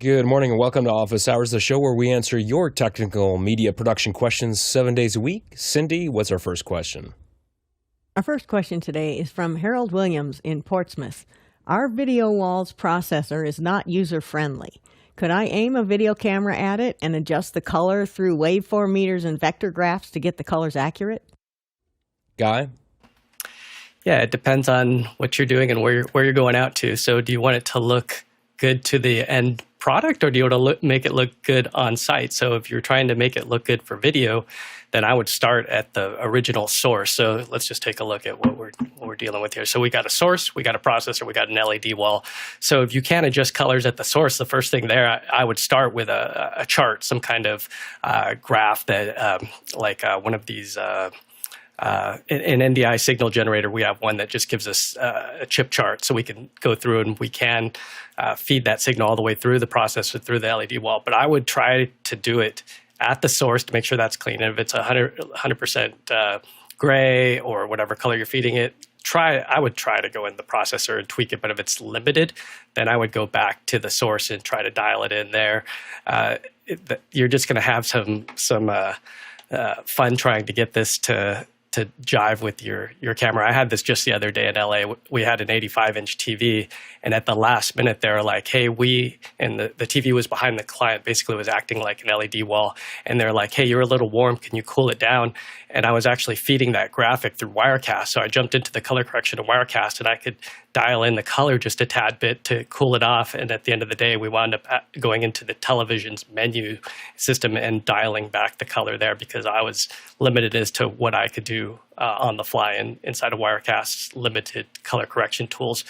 Good morning and welcome to Office Hours, the show where we answer your technical media production questions 7 days a week. Cindy, what's our first question? Our first question today is from Harold Williams in Portsmouth. Our video walls processor is not user-friendly. Could I aim a video camera at it and adjust the color through waveform meters and vector graphs to get the colors accurate? Guy? Yeah, it depends on what you're doing and where you're going out to. So do you want it to look good to the end product, or do you want to make it look good on site? So if you're trying to make it look good for video, then I would start at the original source. So let's just take a look at what we're dealing with here. So we got a source, we got a processor, we got an LED wall. So if you can't adjust colors at the source, the first thing there, I would start with a chart, some kind of graph that one of these in NDI signal generator, we have one that just gives us a chip chart, so we can go through and we can feed that signal all the way through the processor, through the LED wall. But I would try to do it at the source to make sure that's clean. And if it's 100% gray or whatever color you're feeding it, I would try to go in the processor and tweak it. But if it's limited, then I would go back to the source and try to dial it in there. You're just going to have some fun trying to get this to jive with your camera. I had this just the other day in LA. We had an 85-inch TV, and at the last minute, they were like, hey, and the TV was behind the client, basically was acting like an LED wall, and they're like, hey, you're a little warm, can you cool it down? And I was actually feeding that graphic through Wirecast, so I jumped into the color correction of Wirecast, and I could dial in the color just a tad bit to cool it off, and at the end of the day, we wound up going into the television's menu system and dialing back the color there because I was limited as to what I could do on the fly inside of Wirecast's limited color correction tools.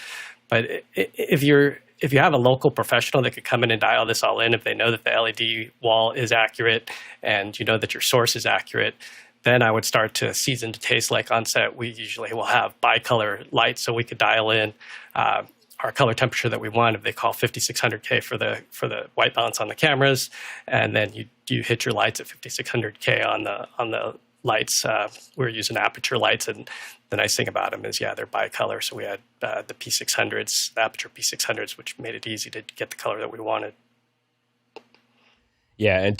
But if you have a local professional that could come in and dial this all in, if they know that the LED wall is accurate and you know that your source is accurate, then I would start to season to taste. Like on set, we usually will have bicolor lights, so we could dial in our color temperature that we want. If they call 5600K for the white balance on the cameras, and then you hit your lights at 5600K on the lights. We're using aperture lights, and the nice thing about them is, they're bicolor. So we had the P600s, the aperture P600s, which made it easy to get the color that we wanted. Yeah, and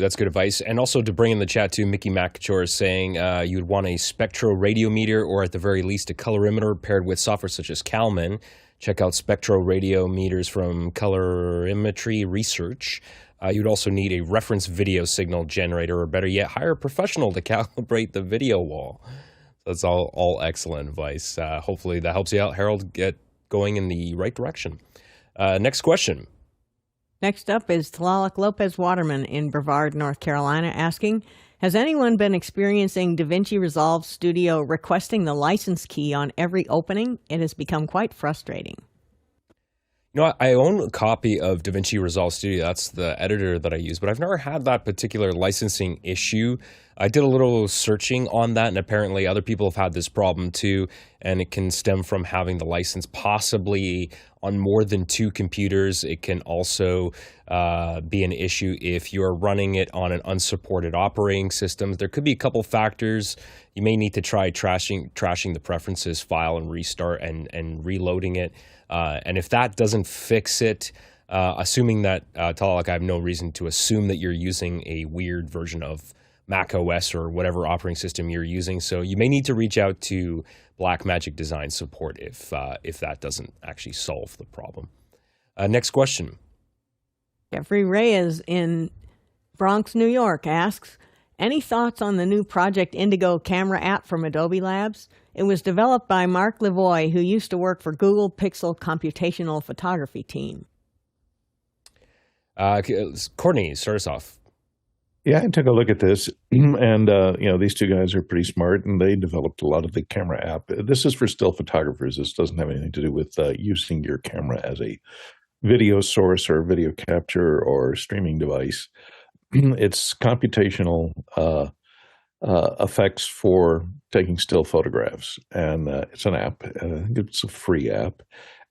that's good advice. And also to bring in the chat too, Mickey McAchore is saying you'd want a spectroradiometer or at the very least a colorimeter paired with software such as Kalman. Check out spectroradiometers from Colorimetry Research. You'd also need a reference video signal generator, or better yet, hire a professional to calibrate the video wall. That's all excellent advice. Hopefully that helps you out, Harold, get going in the right direction. Next question. Next up is Tlaloc Lopez Waterman in Brevard, North Carolina, asking, has anyone been experiencing Davinci Resolve Studio requesting the license key on every opening? It has become quite frustrating. You know, I own a copy of Davinci Resolve Studio. That's the editor that I use, but I've never had that particular licensing issue. I did a little searching on that, and apparently other people have had this problem too, and it can stem from having the license possibly on more than two computers. It can also be an issue if you're running it on an unsupported operating system. There could be a couple factors. You may need to try trashing the preferences file and restart and reloading it. And if that doesn't fix it, assuming that, Tlaloc, I have no reason to assume that you're using a weird version of Mac OS or whatever operating system you're using. So you may need to reach out to Blackmagic Design Support if that doesn't actually solve the problem. Next question. Jeffrey Reyes in Bronx, New York asks, any thoughts on the new Project Indigo camera app from Adobe Labs? It was developed by Marc Levoy, who used to work for Google Pixel computational photography team. Courtney, start us off. Yeah, I took a look at this, and these two guys are pretty smart, and they developed a lot of the camera app. This is for still photographers. This doesn't have anything to do with using your camera as a video source or video capture or streaming device. It's computational effects for taking still photographs, and it's an app. It's a free app,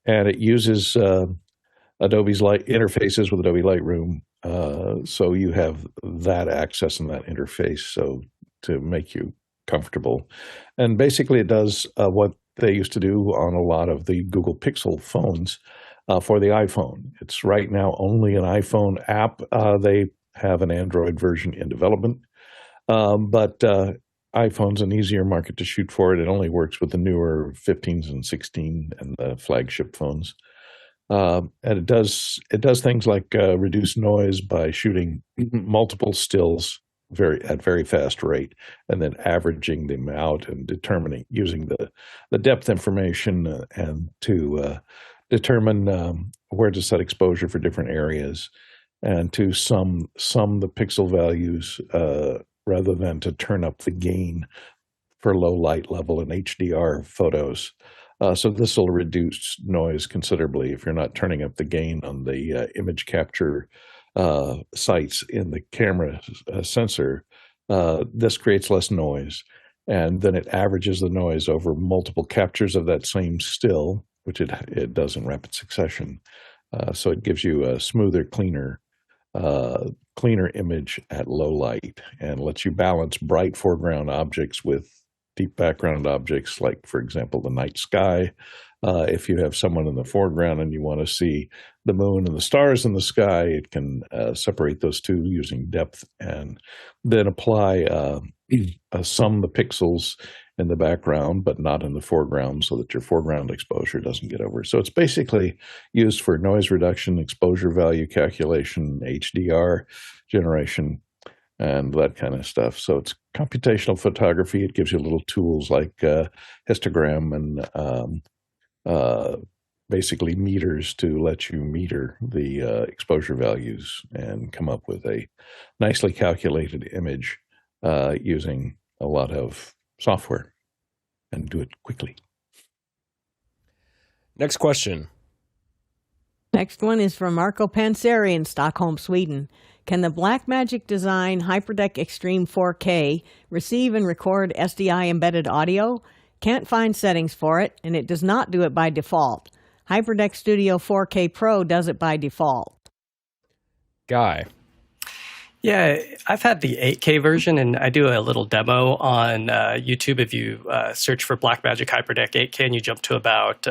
and it uses Adobe's interfaces with Adobe Lightroom. So you have that access and that interface, so to make you comfortable. And basically it does what they used to do on a lot of the Google Pixel phones. for the iPhone. It's right now only an iPhone app. They have an Android version in development, but iPhone's an easier market to shoot for it. It only works with the newer 15s and 16 and the flagship phones. And it does things like reduce noise by shooting multiple stills at very fast rate, and then averaging them out and determining using the depth information and to determine where to set exposure for different areas, and to sum the pixel values rather than to turn up the gain for low light level and HDR photos. So this will reduce noise considerably if you're not turning up the gain on the image capture sites in the camera sensor. This creates less noise, and then it averages the noise over multiple captures of that same still, which it does in rapid succession. So it gives you a smoother, cleaner image at low light, and lets you balance bright foreground objects with deep background objects, like, for example, the night sky. If you have someone in the foreground and you want to see the moon and the stars in the sky, it can separate those two using depth, and then apply sum the pixels in the background, but not in the foreground, so that your foreground exposure doesn't get over. So it's basically used for noise reduction, exposure value calculation, HDR generation, and that kind of stuff. So it's computational photography. It gives you little tools like histogram and basically meters to let you meter the exposure values and come up with a nicely calculated image using a lot of software, and do it quickly. Next question. Next one is from Marco Panseri in Stockholm, Sweden. Can the Blackmagic Design HyperDeck Extreme 4K receive and record SDI embedded audio? Can't find settings for it, and it does not do it by default. HyperDeck Studio 4K Pro does it by default. Guy. Yeah, I've had the 8K version, and I do a little demo on YouTube. If you search for Blackmagic HyperDeck 8K and you jump to about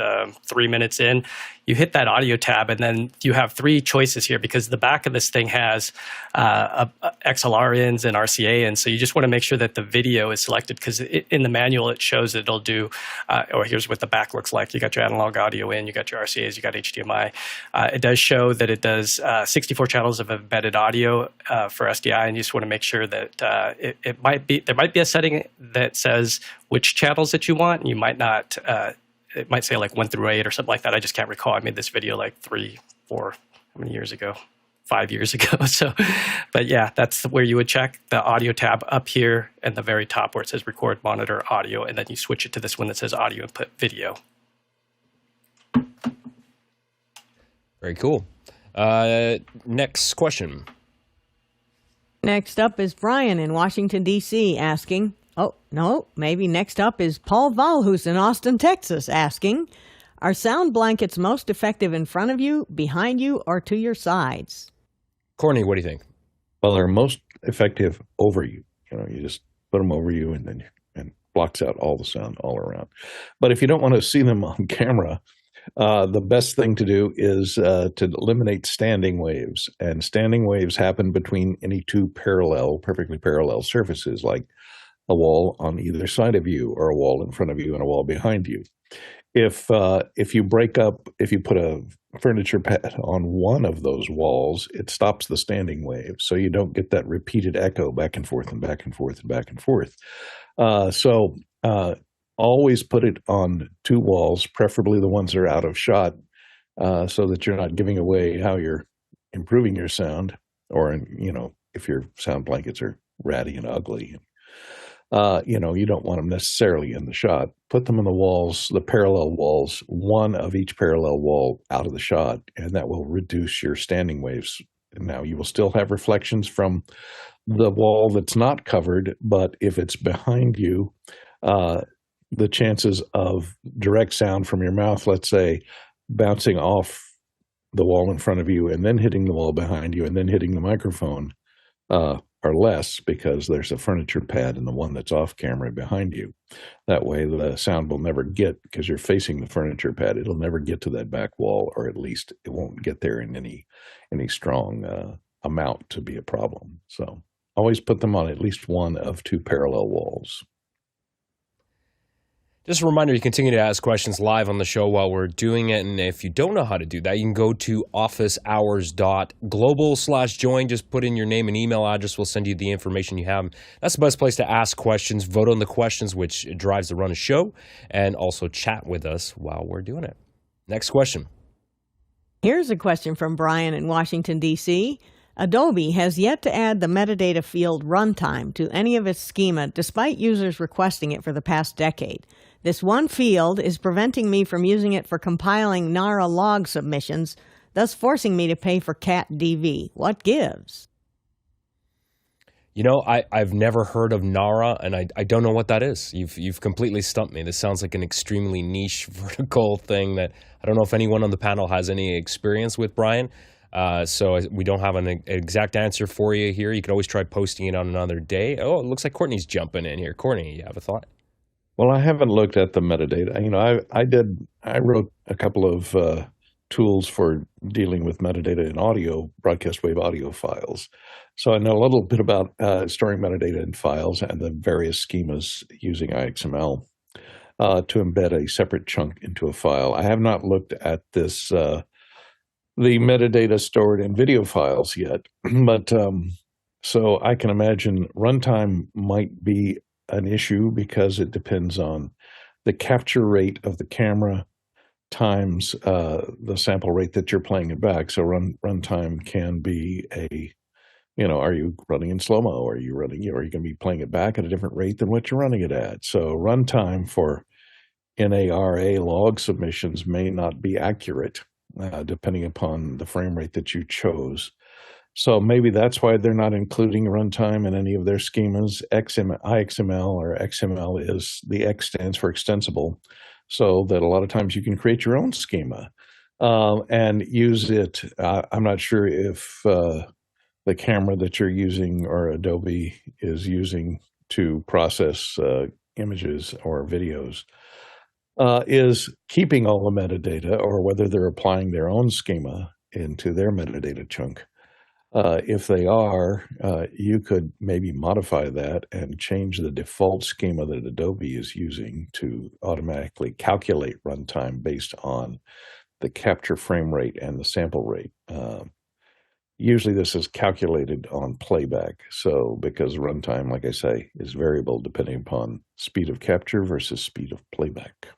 3 minutes in, you hit that audio tab, and then you have three choices here, because the back of this thing has XLR ins and RCA ins. So you just want to make sure that the video is selected, because in the manual it shows that it'll do, or here's what the back looks like. You got your analog audio in, you got your RCAs, you got HDMI. It does show that it does 64 channels of embedded audio for SDI, and you just want to make sure that there might be a setting that says which channels that you want, and you might not. It might say like 1 through 8 or something like that. I just can't recall. I made this video like 3, 4, how many years ago? 5 years ago. So, but yeah, that's where you would check the audio tab up here at the very top where it says record, monitor, audio, and then you switch it to this one that says audio input video. Very cool. Next question. Next up is Brian in Washington, D.C. asking, oh, no, maybe next up is Paul Valhus in Austin, Texas asking, are sound blankets most effective in front of you, behind you, or to your sides? Courtney, what do you think? Well, they're most effective over you. You know, you just put them over you, and then and blocks out all the sound all around. But if you don't want to see them on camera, the best thing to do is to eliminate standing waves. And standing waves happen between any two perfectly parallel surfaces, like a wall on either side of you, or a wall in front of you and a wall behind you. If you put a furniture pad on one of those walls, it stops the standing wave, so you don't get that repeated echo back and forth and back and forth and back and forth. So always put it on two walls, preferably the ones that are out of shot, so that you're not giving away how you're improving your sound, or, you know, if your sound blankets are ratty and ugly. You know, you don't want them necessarily in the shot. Put them on the walls, the parallel walls, one of each parallel wall out of the shot, and that will reduce your standing waves. Now, you will still have reflections from the wall that's not covered, but if it's behind you, the chances of direct sound from your mouth, let's say, bouncing off the wall in front of you and then hitting the wall behind you and then hitting the microphone, are less because there's a furniture pad in the one that's off camera behind you. That way the sound will never get, because you're facing the furniture pad, it'll never get to that back wall, or at least it won't get there in any strong amount to be a problem. So always put them on at least one of two parallel walls. Just a reminder, you continue to ask questions live on the show while we're doing it. And if you don't know how to do that, you can go to officehours.global/join. Just put in your name and email address. We'll send you the information you have. That's the best place to ask questions, vote on the questions, which drives the run of the show, and also chat with us while we're doing it. Next question. Here's a question from Brian in Washington, D.C. Adobe has yet to add the metadata field runtime to any of its schema, despite users requesting it for the past decade. This one field is preventing me from using it for compiling NARA log submissions, thus forcing me to pay for CatDV. What gives? You know, I've never heard of NARA, and I don't know what that is. You've completely stumped me. This sounds like an extremely niche vertical thing that I don't know if anyone on the panel has any experience with, Brian. So we don't have an exact answer for you here. You could always try posting it on another day. Oh, it looks like Courtney's jumping in here. Courtney, you have a thought? Well, I haven't looked at the metadata. You know, I wrote a couple of tools for dealing with metadata in audio, broadcast wave audio files. So I know a little bit about storing metadata in files and the various schemas using IXML to embed a separate chunk into a file. I have not looked at this, the metadata stored in video files yet, but so I can imagine runtime might be an issue because it depends on the capture rate of the camera times the sample rate that you're playing it back. So runtime can be are you running in slow-mo? Are you going to be playing it back at a different rate than what you're running it at? So runtime for NARA log submissions may not be accurate depending upon the frame rate that you chose. So maybe that's why they're not including runtime in any of their schemas. IXML or XML the X stands for extensible, so that a lot of times you can create your own schema and use it. I'm not sure if the camera that you're using or Adobe is using to process images or videos is keeping all the metadata, or whether they're applying their own schema into their metadata chunk. If they are, you could maybe modify that and change the default schema that Adobe is using to automatically calculate runtime based on the capture frame rate and the sample rate. Usually this is calculated on playback. So because runtime, like I say, is variable depending upon speed of capture versus speed of playback.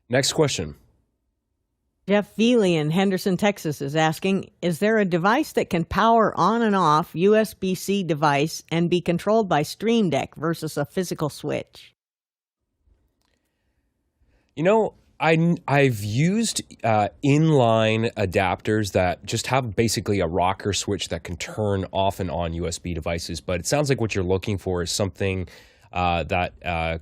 Next question. Jeff Veely in Henderson, Texas is asking, is there a device that can power on and off USB-C device and be controlled by StreamDeck versus a physical switch? You know, I've used inline adapters that just have basically a rocker switch that can turn off and on USB devices, but it sounds like what you're looking for is something that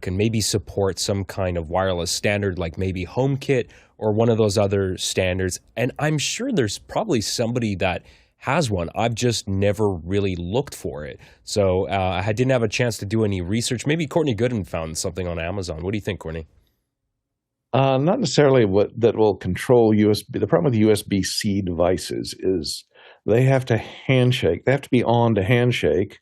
can maybe support some kind of wireless standard, like maybe HomeKit or one of those other standards. And I'm sure there's probably somebody that has one. I've just never really looked for it. So I didn't have a chance to do any research. Maybe Courtney Gooden found something on Amazon. What do you think, Courtney? Not necessarily that will control USB. The problem with USB-C devices is they have to handshake. They have to be on to handshake,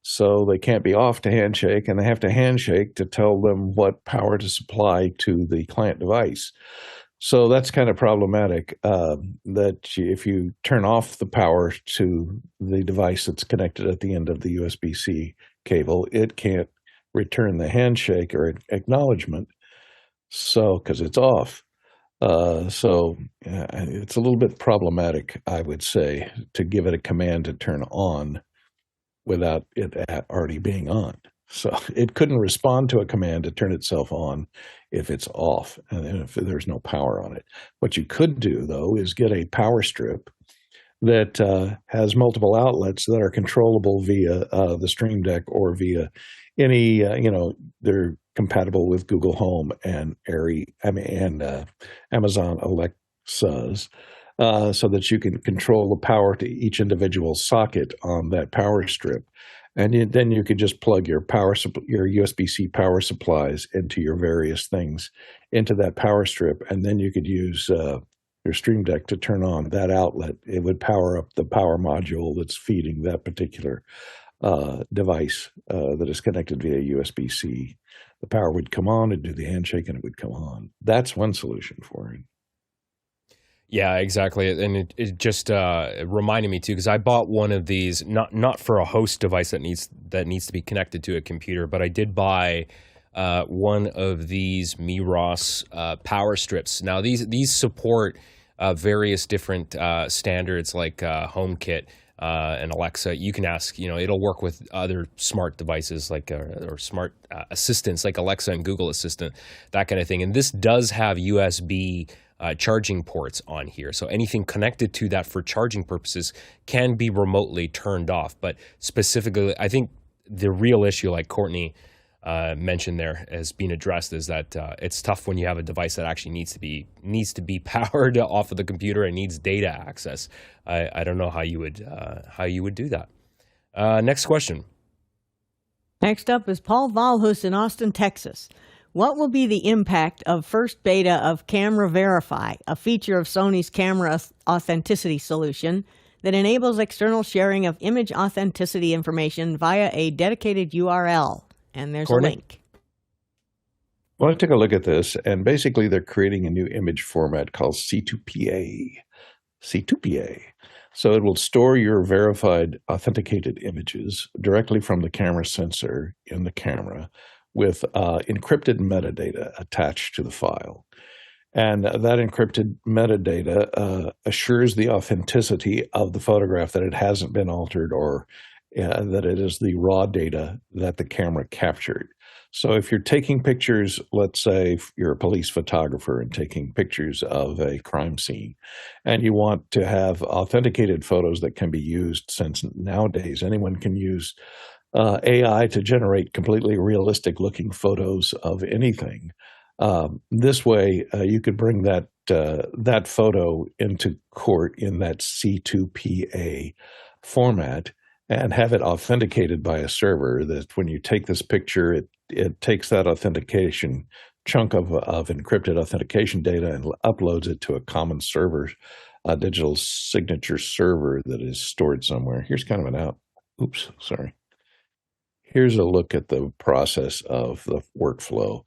so they can't be off to handshake, and they have to handshake to tell them what power to supply to the client device. So that's kind of problematic, that if you turn off the power to the device that's connected at the end of the USB-C cable, it can't return the handshake or acknowledgement. So, because it's off. It's a little bit problematic, I would say, to give it a command to turn on without it already being on. So it couldn't respond to a command to turn itself on if it's off and if there's no power on it. What you could do, though, is get a power strip that has multiple outlets that are controllable via the StreamDeck or via any, they're compatible with Google Home and Amazon Alexas. so that you can control the power to each individual socket on that power strip. And then you could just plug your your USB-C power supplies into your various things into that power strip, and then you could use your StreamDeck to turn on that outlet. It would power up the power module that's feeding that particular device that is connected via USB-C. The power would come on, it'd do the handshake, and it would come on. That's one solution for it. Yeah, exactly. And it just reminded me too, because I bought one of these, not for a host device that needs to be connected to a computer, but I did buy one of these Miros power strips. Now these support various different standards like HomeKit and Alexa. You can ask, it'll work with other smart devices like or smart assistants like Alexa and Google Assistant, that kind of thing. And this does have USB charging ports on here. So anything connected to that for charging purposes can be remotely turned off. But specifically, I think the real issue, like Courtney mentioned there, has been addressed, is that it's tough when you have a device that actually needs to be powered off of the computer and needs data access. I don't know how you would do that. Next question. Next up is Paul Valhus in Austin, Texas. What will be the impact of first beta of Camera Verify, a feature of Sony's camera authenticity solution that enables external sharing of image authenticity information via a dedicated URL? And there's Courtney? a link. Well, I took a look at this, and basically they're creating a new image format called C2PA. C2PA. So it will store your verified authenticated images directly from the camera sensor in the camera with encrypted metadata attached to the file. And that encrypted metadata assures the authenticity of the photograph, that it hasn't been altered, or that it is the raw data that the camera captured. So if you're taking pictures, let's say you're a police photographer and taking pictures of a crime scene, and you want to have authenticated photos that can be used, since nowadays anyone can use AI to generate completely realistic looking photos of anything. This way, you could bring that photo into court in that C2PA format and have it authenticated by a server, that when you take this picture, it takes that authentication chunk of encrypted authentication data and uploads it to a common server, a digital signature server that is stored somewhere. Here's kind of Here's a look at the process of the workflow.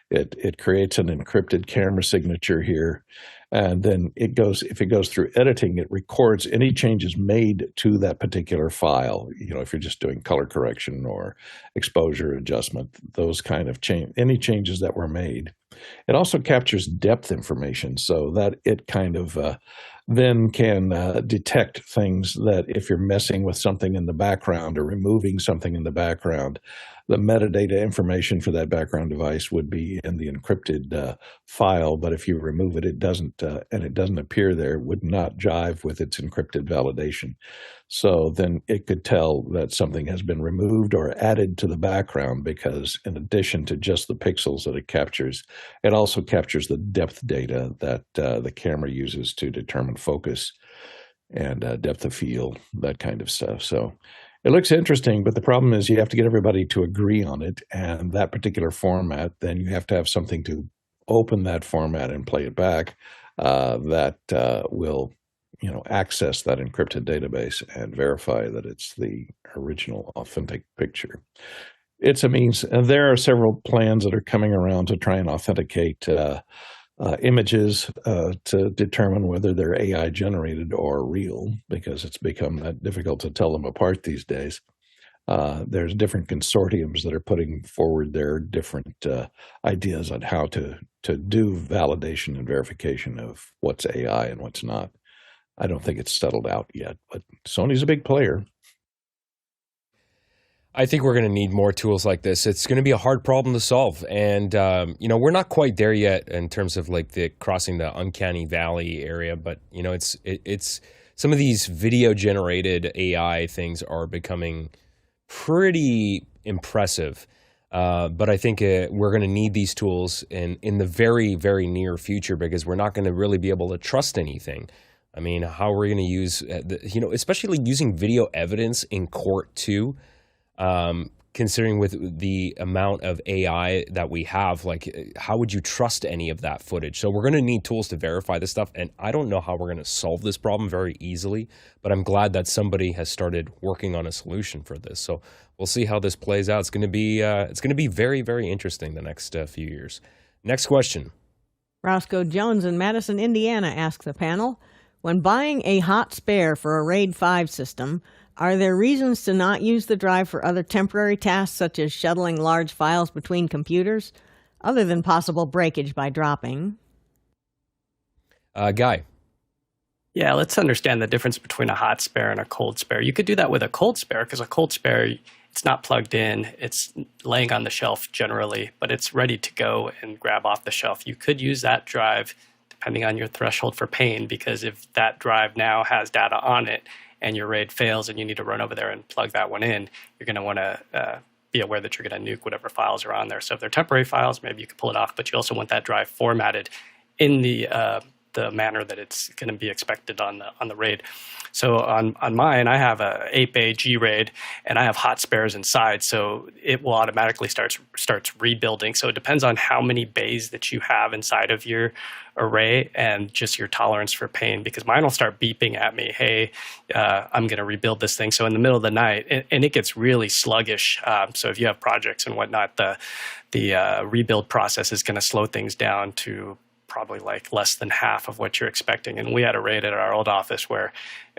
It creates an encrypted camera signature here, and then if it goes through editing, it records any changes made to that particular file. If you're just doing color correction or exposure adjustment, those kind of any changes that were made. It also captures depth information, so that it kind of then can detect things that if you're messing with something in the background or removing something in the background, the metadata information for that background device would be in the encrypted file. But if you remove it, it doesn't, and it doesn't appear there, it would not jive with its encrypted validation. So then it could tell that something has been removed or added to the background, because in addition to just the pixels that it captures, it also captures the depth data that the camera uses to determine focus and depth of field, that kind of stuff. So it looks interesting, but the problem is you have to get everybody to agree on it, and that particular format, then you have to have something to open that format and play it back that will access that encrypted database and verify that it's the original authentic picture. It's a means, and there are several plans that are coming around to try and authenticate images to determine whether they're AI generated or real, because it's become that difficult to tell them apart these days. There's different consortiums that are putting forward their different ideas on how to do validation and verification of what's AI and what's not. I don't think it's settled out yet, but Sony's a big player. I think we're going to need more tools like this. It's going to be a hard problem to solve. And, we're not quite there yet in terms of like the crossing the uncanny valley area, but, it's some of these video generated AI things are becoming pretty impressive. But I think we're going to need these tools in the very, very near future, because we're not going to really be able to trust anything. I mean, how are we going to use, especially using video evidence in court too, considering with the amount of AI that we have, like how would you trust any of that footage? So we're going to need tools to verify this stuff. And I don't know how we're going to solve this problem very easily, but I'm glad that somebody has started working on a solution for this. So we'll see how this plays out. It's going to be very, very interesting the next few years. Next question. Roscoe Jones in Madison, Indiana asks the panel, when buying a hot spare for a RAID 5 system, are there reasons to not use the drive for other temporary tasks such as shuttling large files between computers, other than possible breakage by dropping? Guy. Yeah, let's understand the difference between a hot spare and a cold spare. You could do that with a cold spare because a cold spare, it's not plugged in. It's laying on the shelf generally, but it's ready to go and grab off the shelf. You could use that drive depending on your threshold for pain, because if that drive now has data on it and your RAID fails and you need to run over there and plug that one in, you're going to want to be aware that you're going to nuke whatever files are on there. So if they're temporary files, maybe you can pull it off, but you also want that drive formatted in the manner that it's going to be expected on the RAID. So on mine, I have a 8-bay G RAID, and I have hot spares inside, so it will automatically starts rebuilding. So it depends on how many bays that you have inside of your array and just your tolerance for pain, because mine will start beeping at me, hey, I'm going to rebuild this thing. So in the middle of the night, and it gets really sluggish. So if you have projects and whatnot, the rebuild process is going to slow things down to probably like less than half of what you're expecting. And we had a RAID at our old office where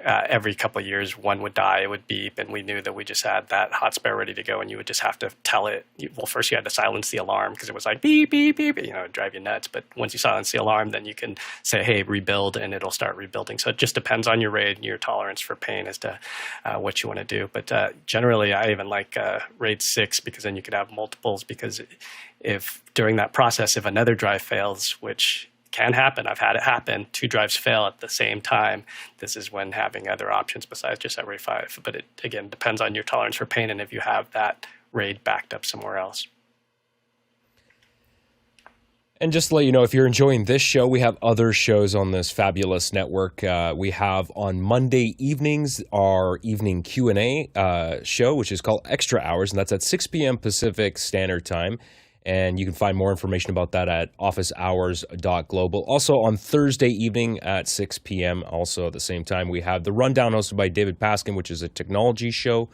every couple of years one would die, it would beep, and we knew that we just had that hot spare ready to go, and you would just have to tell it. Well, first you had to silence the alarm because it was like beep, beep, beep, it'd drive you nuts. But once you silence the alarm, then you can say, hey, rebuild, and it'll start rebuilding. So it just depends on your RAID and your tolerance for pain as to what you want to do. But generally, I even like RAID 6 because then you could have multiples, because if during that process, if another drive fails, which can happen, I've had it happen, 2 drives fail at the same time, this is when having other options besides just RAID 5. But it, again, depends on your tolerance for pain and if you have that RAID backed up somewhere else. And just to let you know, if you're enjoying this show, we have other shows on this fabulous network. We have on Monday evenings our evening Q&A show, which is called Extra Hours, and that's at 6 p.m. Pacific Standard Time. And you can find more information about that at officehours.global. Also on Thursday evening at 6 p.m., also at the same time, we have The Rundown hosted by David Paskin, which is a technology show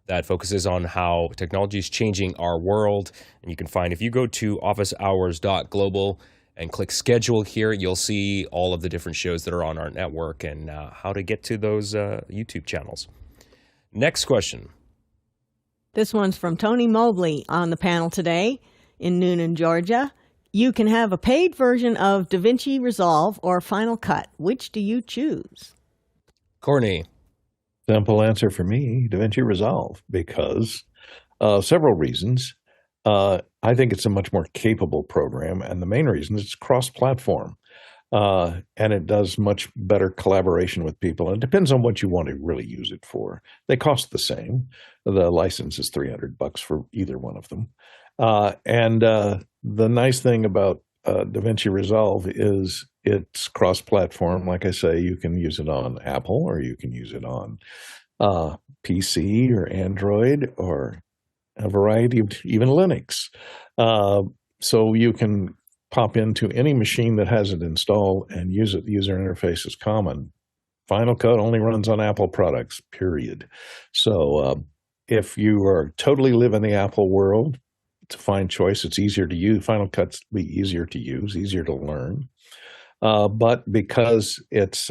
that focuses on how technology is changing our world. And you can find, if you go to officehours.global and click schedule here, you'll see all of the different shows that are on our network and how to get to those YouTube channels. Next question. This one's from Tony Mobley on the panel today in Noonan, Georgia. You can have a paid version of Davinci Resolve or Final Cut. Which do you choose? Courtney. Simple answer for me, Davinci Resolve, because several reasons. I think it's a much more capable program, and the main reason is it's cross-platform. And it does much better collaboration with people. And it depends on what you want to really use it for. They cost the same. The license is $300 for either one of them. And the nice thing about Davinci Resolve is it's cross-platform. Like I say, you can use it on Apple, or you can use it on PC or Android, or a variety of even Linux. So you can pop into any machine that has it installed and use it. The user interface is common. Final Cut only runs on Apple products, period. So if you are totally live in the Apple world, it's a fine choice. It's easier to use. Final Cut's be easier to use, easier to learn. But because it's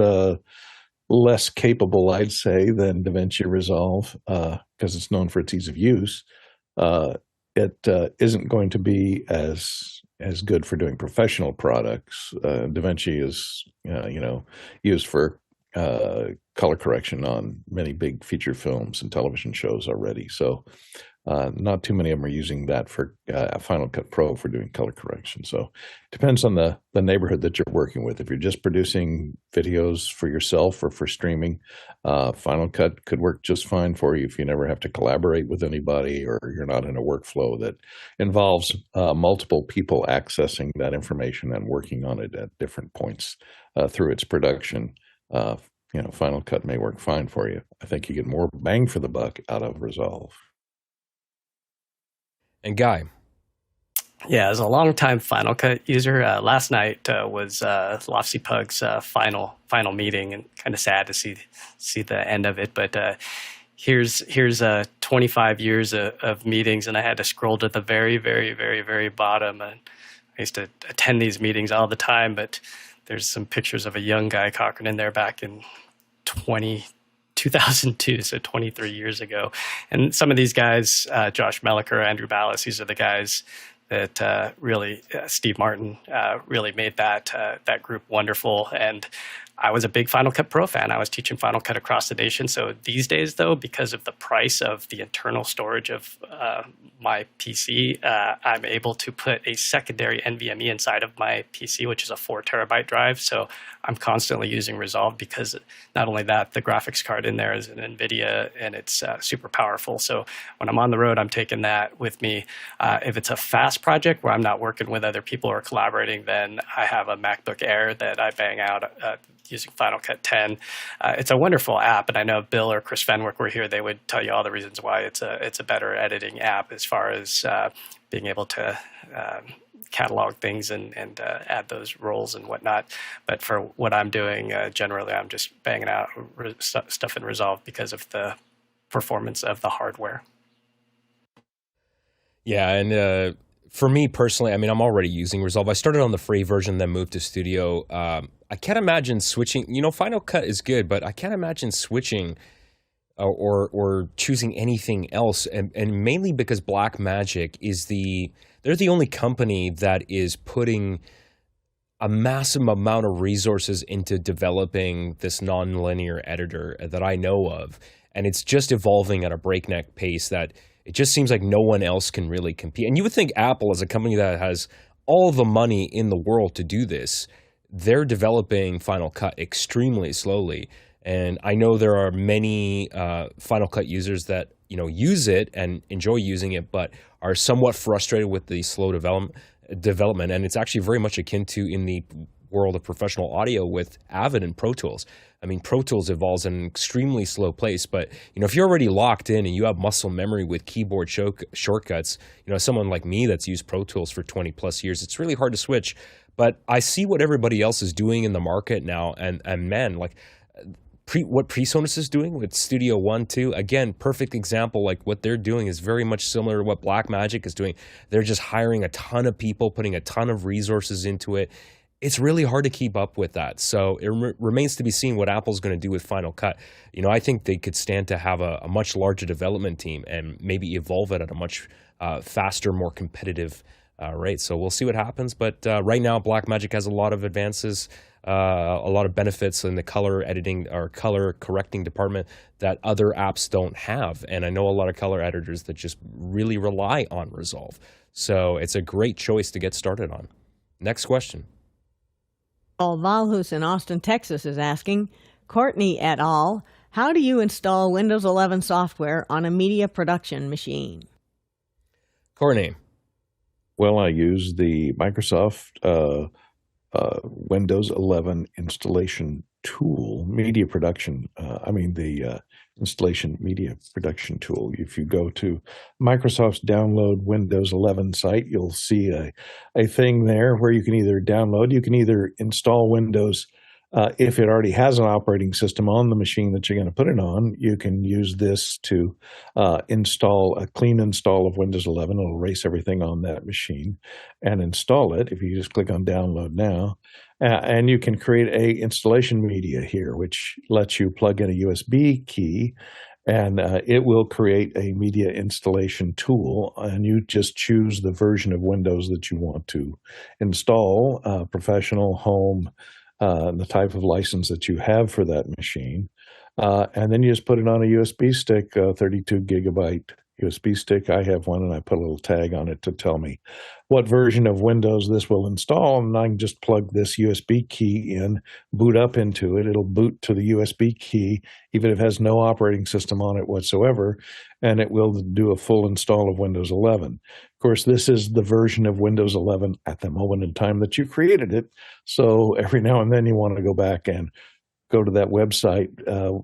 less capable, I'd say, than Davinci Resolve, because it's known for its ease of use, it isn't going to be as good for doing professional products. Davinci is, used for color correction on many big feature films and television shows already. So not too many of them are using that for Final Cut Pro for doing color correction. So it depends on the neighborhood that you're working with. If you're just producing videos for yourself or for streaming, Final Cut could work just fine for you if you never have to collaborate with anybody, or you're not in a workflow that involves multiple people accessing that information and working on it at different points through its production. Final Cut may work fine for you. I think you get more bang for the buck out of Resolve. And Guy. Yeah, as a longtime Final Cut user, last night was Lofty Pug's final meeting, and kind of sad to see the end of it. But here's 25 years of meetings, and I had to scroll to the very, very, very, very bottom. And I used to attend these meetings all the time, but there's some pictures of a young Guy Cochran in there back in 2002, so 23 years ago. And some of these guys, Josh Melliker, Andrew Ballas, these are the guys that really, Steve Martin, really made that group wonderful. And I was a big Final Cut Pro fan. I was teaching Final Cut across the nation. So these days, though, because of the price of the internal storage of my PC, I'm able to put a secondary NVMe inside of my PC, which is a 4 terabyte drive. So I'm constantly using Resolve because not only that, the graphics card in there is an NVIDIA, and it's super powerful. So when I'm on the road, I'm taking that with me. If it's a fast project where I'm not working with other people or collaborating, then I have a MacBook Air that I bang out using Final Cut 10. It's a wonderful app, and I know Bill or Chris Fenwick were here. They would tell you all the reasons why it's a better editing app as far as being able to catalog things and add those roles and whatnot. But for what I'm doing, generally I'm just banging out stuff in Resolve because of the performance of the hardware. Yeah, and for me personally, I mean, I'm already using Resolve. I started on the free version, then moved to Studio. I can't imagine switching. Final Cut is good, but I can't imagine switching or choosing anything else. And mainly because Blackmagic they're the only company that is putting a massive amount of resources into developing this nonlinear editor that I know of. And it's just evolving at a breakneck pace that it just seems like no one else can really compete. And you would think Apple, as a company that has all the money in the world to do this, they're developing Final Cut extremely slowly. And I know there are many Final Cut users that use it and enjoy using it, but are somewhat frustrated with the slow development. And it's actually very much akin to in the world of professional audio with Avid and Pro Tools. I mean, Pro Tools evolves at an extremely slow pace, but if you're already locked in and you have muscle memory with keyboard shortcuts, someone like me that's used Pro Tools for 20 plus years, it's really hard to switch. But I see what everybody else is doing in the market now, and man, like what PreSonus is doing with Studio One, 2, again, perfect example. Like what they're doing is very much similar to what Blackmagic is doing. They're just hiring a ton of people, putting a ton of resources into it. It's really hard to keep up with that. So it remains to be seen what Apple's going to do with Final Cut. I think they could stand to have a much larger development team and maybe evolve it at a much faster, more competitive rate. So we'll see what happens. But right now, Blackmagic has a lot of advances, a lot of benefits in the color editing or color correcting department that other apps don't have. And I know a lot of color editors that just really rely on Resolve. So it's a great choice to get started on. Next question. Valhus in Austin, Texas is asking, Courtney et al., how do you install Windows 11 software on a media production machine? Courtney. Well, I use the Microsoft Windows 11 installation tool, media production. The installation media production tool. If you go to Microsoft's Download Windows 11 site, you'll see a thing there where you can either install Windows. If it already has an operating system on the machine that you're going to put it on, you can use this to install a clean install of Windows 11. It'll erase everything on that machine and install it. If you just click on Download Now, and you can create a installation media here, which lets you plug in a USB key, and it will create a media installation tool, and you just choose the version of Windows that you want to install, professional, home, the type of license that you have for that machine. And then you just put it on a USB stick, 32 gigabyte USB stick. I have one, and I put a little tag on it to tell me what version of Windows this will install. And I can just plug this USB key in, boot up into it. It'll boot to the USB key, even if it has no operating system on it whatsoever, and it will do a full install of Windows 11. Of course, this is the version of Windows 11 at the moment in time that you created it. So every now and then you want to go back and go to that website.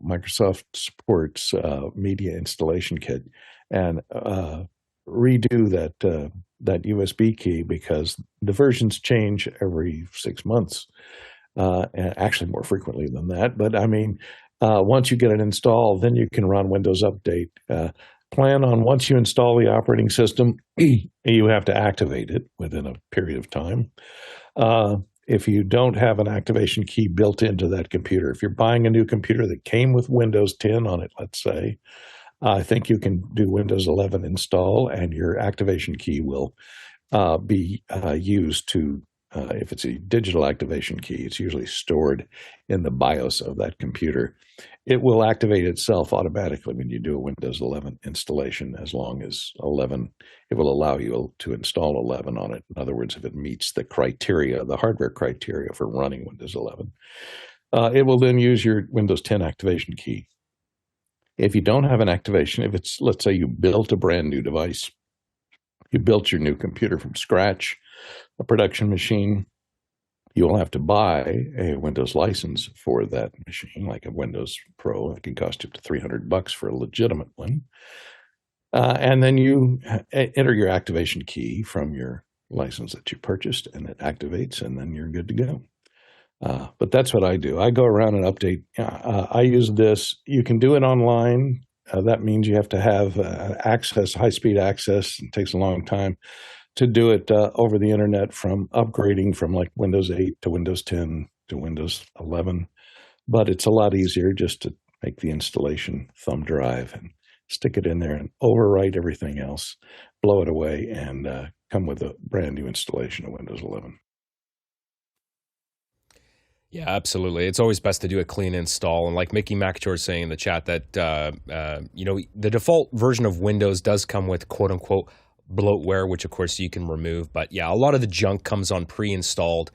Microsoft supports Media Installation Kit, and redo that USB key, because the versions change every 6 months, and actually more frequently than that. But I mean, once you get it installed, then you can run Windows Update. Plan on, once you install the operating system, you have to activate it within a period of time. If you don't have an activation key built into that computer, if you're buying a new computer that came with Windows 10 on it, let's say, I think you can do Windows 11 install, and your activation key will be used to, if it's a digital activation key, it's usually stored in the BIOS of that computer. It will activate itself automatically when you do a Windows 11 installation, as long as 11, it will allow you to install 11 on it. In other words, if it meets the criteria, the hardware criteria for running Windows 11. It will then use your Windows 10 activation key. If you don't have an activation, if it's, let's say you built a brand new device, you built your new computer from scratch, a production machine, you will have to buy a Windows license for that machine, like a Windows Pro. It can cost you up to $300 for a legitimate one. And then you enter your activation key from your license that you purchased, and it activates, and then you're good to go. But that's what I do. I go around and update. I use this. You can do it online. That means you have to have access, high-speed access. It takes a long time to do it over the internet, from upgrading from like Windows 8 to Windows 10 to Windows 11. But it's a lot easier just to make the installation thumb drive and stick it in there and overwrite everything else, blow it away, and come with a brand new installation of Windows 11. Yeah, absolutely. It's always best to do a clean install. And like Mickey McIntyre is saying in the chat that, the default version of Windows does come with quote unquote bloatware, which of course you can remove. But yeah, a lot of the junk comes on pre-installed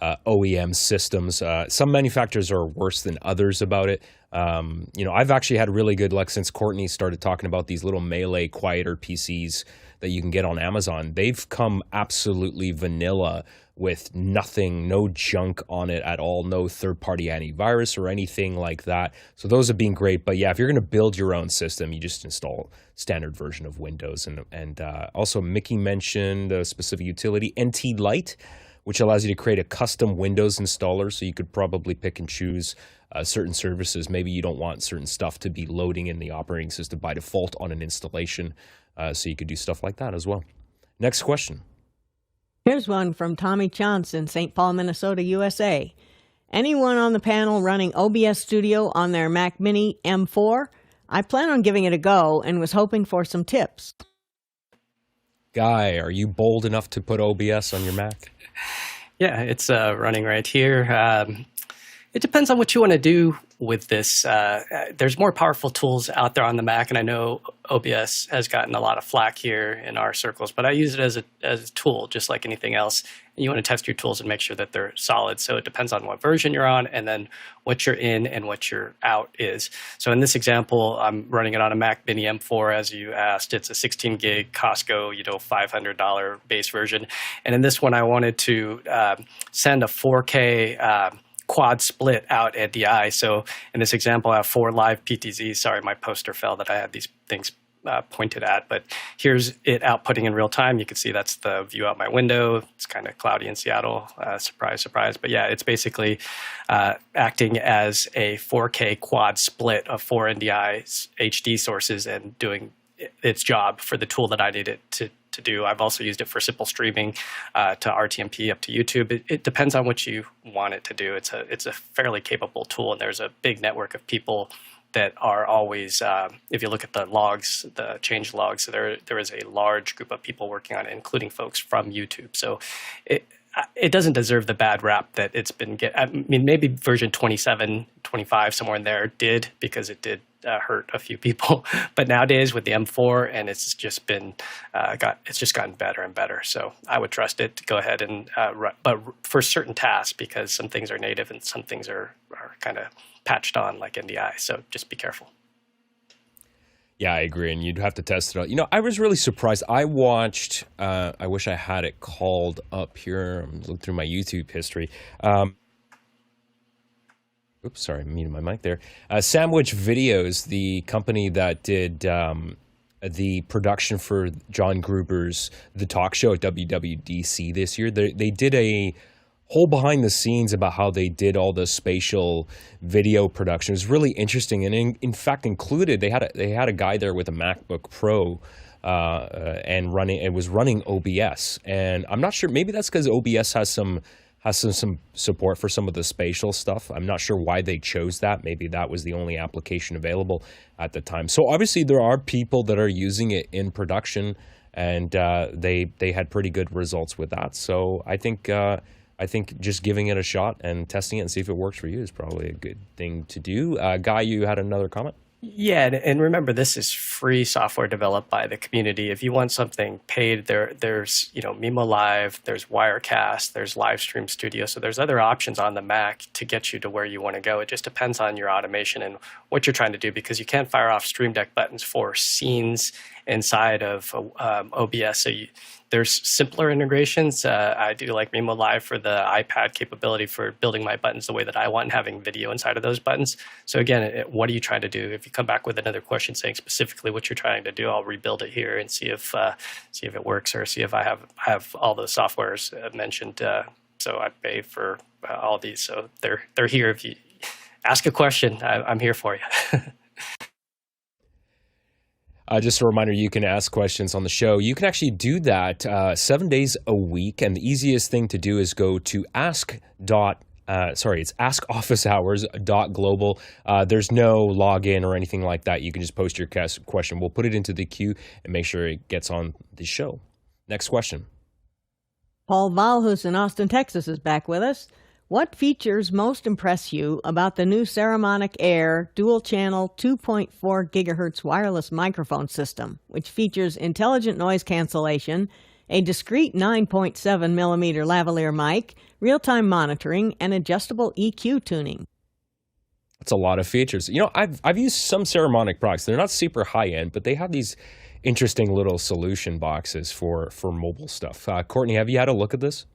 OEM systems. Some manufacturers are worse than others about it. I've actually had really good luck since Courtney started talking about these little Melee quieter PCs that you can get on Amazon. They've come absolutely vanilla with nothing, no junk on it at all, no third-party antivirus or anything like that. So those have been great. But yeah, if you're going to build your own system, you just install standard version of Windows. And also Mickey mentioned a specific utility, NT Lite, which allows you to create a custom Windows installer. So you could probably pick and choose certain services. Maybe you don't want certain stuff to be loading in the operating system by default on an installation. So you could do stuff like that as well. Next question. Here's one from Tommy Chance in St. Paul, Minnesota, USA. Anyone on the panel running OBS Studio on their Mac Mini M4? I plan on giving it a go and was hoping for some tips. Guy, are you bold enough to put OBS on your Mac? Yeah, it's running right here. It depends on what you want to do with this. There's more powerful tools out there on the Mac, and I know OBS has gotten a lot of flack here in our circles, but I use it as a tool, just like anything else. And you want to test your tools and make sure that they're solid. So it depends on what version you're on, and then what you're in and what your out is. So in this example, I'm running it on a Mac Mini M4, as you asked. It's a 16 gig Costco, $500 base version. And in this one, I wanted to send a 4K quad split out NDI. So in this example, I have 4 live PTZs. Sorry, my poster fell that I had these things pointed at, but here's it outputting in real time. You can see that's the view out my window. It's kind of cloudy in Seattle. Surprise, surprise. But yeah, it's basically acting as a 4K quad split of 4 NDI HD sources and doing its job for the tool that I need it to do. I've also used it for simple streaming to RTMP up to YouTube. It depends on what you want it to do. It's a fairly capable tool, and there's a big network of people that are always, if you look at the logs, the change logs, there is a large group of people working on it, including folks from YouTube. So it doesn't deserve the bad rap that it's been maybe version 27, 25, somewhere in there did, because it did hurt a few people. But nowadays with the M4, and it's just been gotten better and better. So I would trust it to go ahead and but for certain tasks, because some things are native and some things are kind of patched on like NDI. So just be careful. Yeah, I agree, and you'd have to test it out. I was really surprised. I watched, I wish I had it called up here. I'm looking through my YouTube history. It oops, sorry, I'm muting my mic there. Sandwich Videos, the company that did the production for John Gruber's The Talk Show at WWDC this year, they did a whole behind the scenes about how they did all the spatial video production. It was really interesting, and in fact included they had a guy there with a MacBook Pro and was running OBS, and I'm not sure, maybe that's because OBS has some support for some of the spatial stuff. I'm not sure why they chose that. Maybe that was the only application available at the time. So obviously there are people that are using it in production, and they had pretty good results with that. So I think just giving it a shot and testing it and see if it works for you is probably a good thing to do. Guy, you had another comment? Yeah, and remember, this is free software developed by the community. If you want something paid, there's Mimo Live, there's Wirecast, there's Livestream Studio. So there's other options on the Mac to get you to where you want to go. It just depends on your automation and what you're trying to do, because you can't fire off StreamDeck buttons for scenes inside of OBS. So there's simpler integrations. I do like Mimo Live for the iPad capability for building my buttons the way that I want and having video inside of those buttons. So again, what are you trying to do? If you come back with another question saying specifically what you're trying to do, I'll rebuild it here and see if it works, or see if I have all the softwares mentioned. So I pay for all these, so they're here. If you ask a question, I'm here for you. Just a reminder, you can ask questions on the show. You can actually do that 7 days a week, and the easiest thing to do is go to it's askofficehours.global. There's no login or anything like that. You can just post your question. We'll put it into the queue and make sure it gets on the show. Next question. Paul Val, who's in Austin, Texas, is back with us. What features most impress you about the new Saramonic Air dual-channel 2.4 gigahertz wireless microphone system, which features intelligent noise cancellation, a discrete 9.7 millimeter lavalier mic, real-time monitoring, and adjustable EQ tuning? That's a lot of features. I've used some Saramonic products. They're not super high-end, but they have these interesting little solution boxes for mobile stuff. Courtney, have you had a look at this?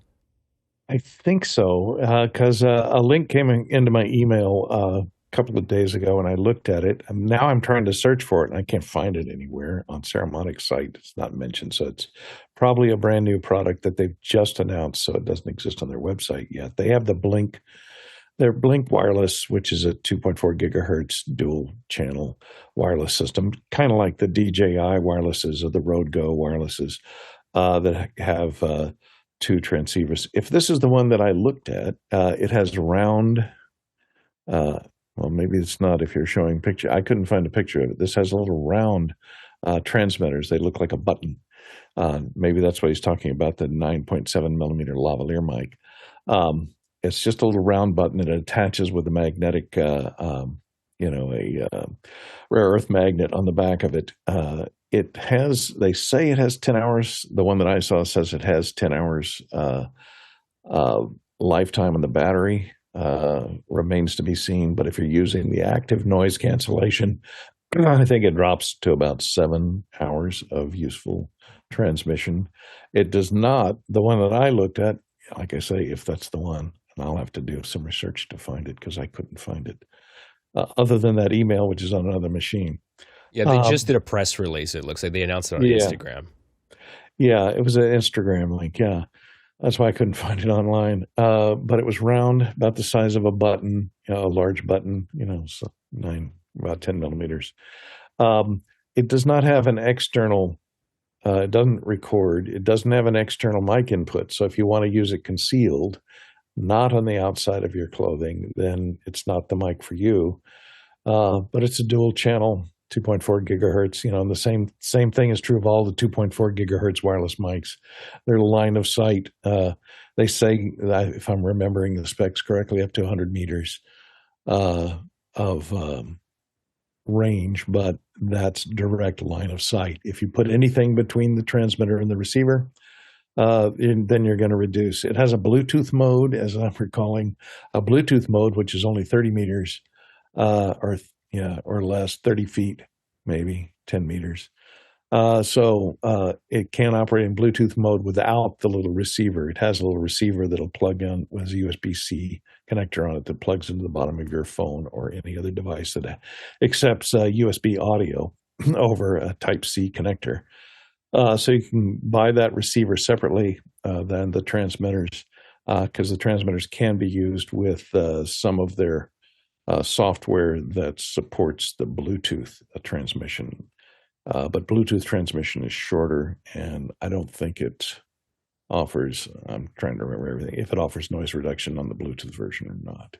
I think so, because a link came into my email a couple of days ago, and I looked at it. And now I'm trying to search for it, and I can't find it anywhere on Saramonic's site. It's not mentioned, so it's probably a brand new product that they've just announced, so it doesn't exist on their website yet. They have their Blink Wireless, which is a 2.4 gigahertz dual channel wireless system, kind of like the DJI wirelesses or the Rode Go wirelesses that have two transceivers. If this is the one that I looked at, it has round, well, maybe it's not if you're showing picture. I couldn't find a picture of it. This has a little round transmitters. They look like a button. Maybe that's what he's talking about, the 9.7 millimeter lavalier mic. It's just a little round button. It attaches with a magnetic, a rare earth magnet on the back of it. They say it has 10 hours. The one that I saw says it has 10 hours lifetime on the battery. Remains to be seen. But if you're using the active noise cancellation, I think it drops to about 7 hours of useful transmission. It does not, the one that I looked at, like I say, if that's the one, and I'll have to do some research to find it because I couldn't find it. Other than that email, which is on another machine. Yeah, they just did a press release. It looks like they announced it on Instagram. Yeah, it was an Instagram link. Yeah, that's why I couldn't find it online. But it was round, about the size of a button, a large button. So about 10 millimeters. It does not have an external. It doesn't record. It doesn't have an external mic input. So if you want to use it concealed, not on the outside of your clothing, then it's not the mic for you. But it's a dual channel. 2.4 gigahertz, and the same thing is true of all the 2.4 gigahertz wireless mics. They're line of sight. They say, if I'm remembering the specs correctly, up to 100 meters of range, but that's direct line of sight. If you put anything between the transmitter and the receiver, then you're going to reduce. It has a Bluetooth mode, as I'm recalling, a Bluetooth mode, which is only 30 meters or less, 30 feet, maybe 10 meters. It can operate in Bluetooth mode without the little receiver. It has a little receiver that'll plug in with a USB-C connector on it that plugs into the bottom of your phone or any other device that accepts USB audio over a Type-C connector. So you can buy that receiver separately than the transmitters, because the transmitters can be used with some of their software that supports the Bluetooth transmission. But Bluetooth transmission is shorter, and I don't think it offers, I'm trying to remember everything, if it offers noise reduction on the Bluetooth version or not.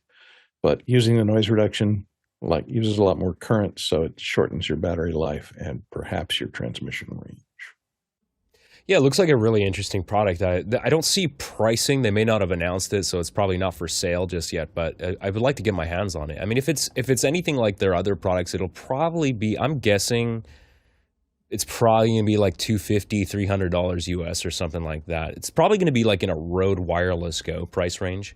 But using the noise reduction uses a lot more current, so it shortens your battery life and perhaps your transmission range. Yeah, it looks like a really interesting product. I don't see pricing. They may not have announced it, so it's probably not for sale just yet, but I would like to get my hands on it. I mean, if it's anything like their other products, it'll probably be, I'm guessing it's probably going to be like $250, $300 US or something like that. It's probably going to be like in a Rode Wireless Go price range.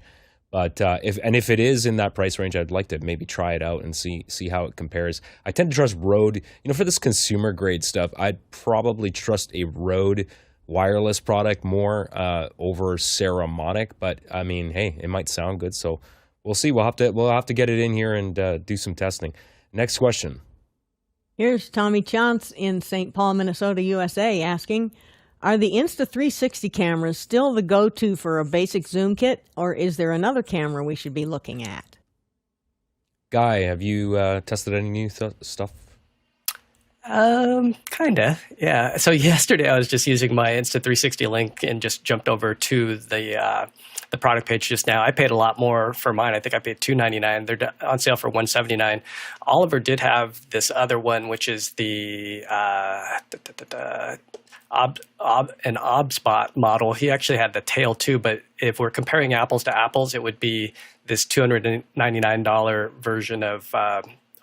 But if it is in that price range, I'd like to maybe try it out and see how it compares. I tend to trust Rode. For this consumer grade stuff, I'd probably trust a Rode wireless product more over Saramonic. But I mean, hey, it might sound good, so we'll see. We'll have to get it in here and do some testing. Next question. Here's Tommy Chance in St. Paul, Minnesota, USA, asking, are the Insta 360 cameras still the go-to for a basic zoom kit, or is there another camera we should be looking at? Guy, have you tested any new stuff? Kinda, yeah. So yesterday I was just using my Insta 360 link and just jumped over to the product page just now. I paid a lot more for mine. I think I paid $299. They're on sale for $179. Oliver did have this other one, which is the an OBSBot model. He actually had the tail too, but if we're comparing apples to apples, it would be this $299 version of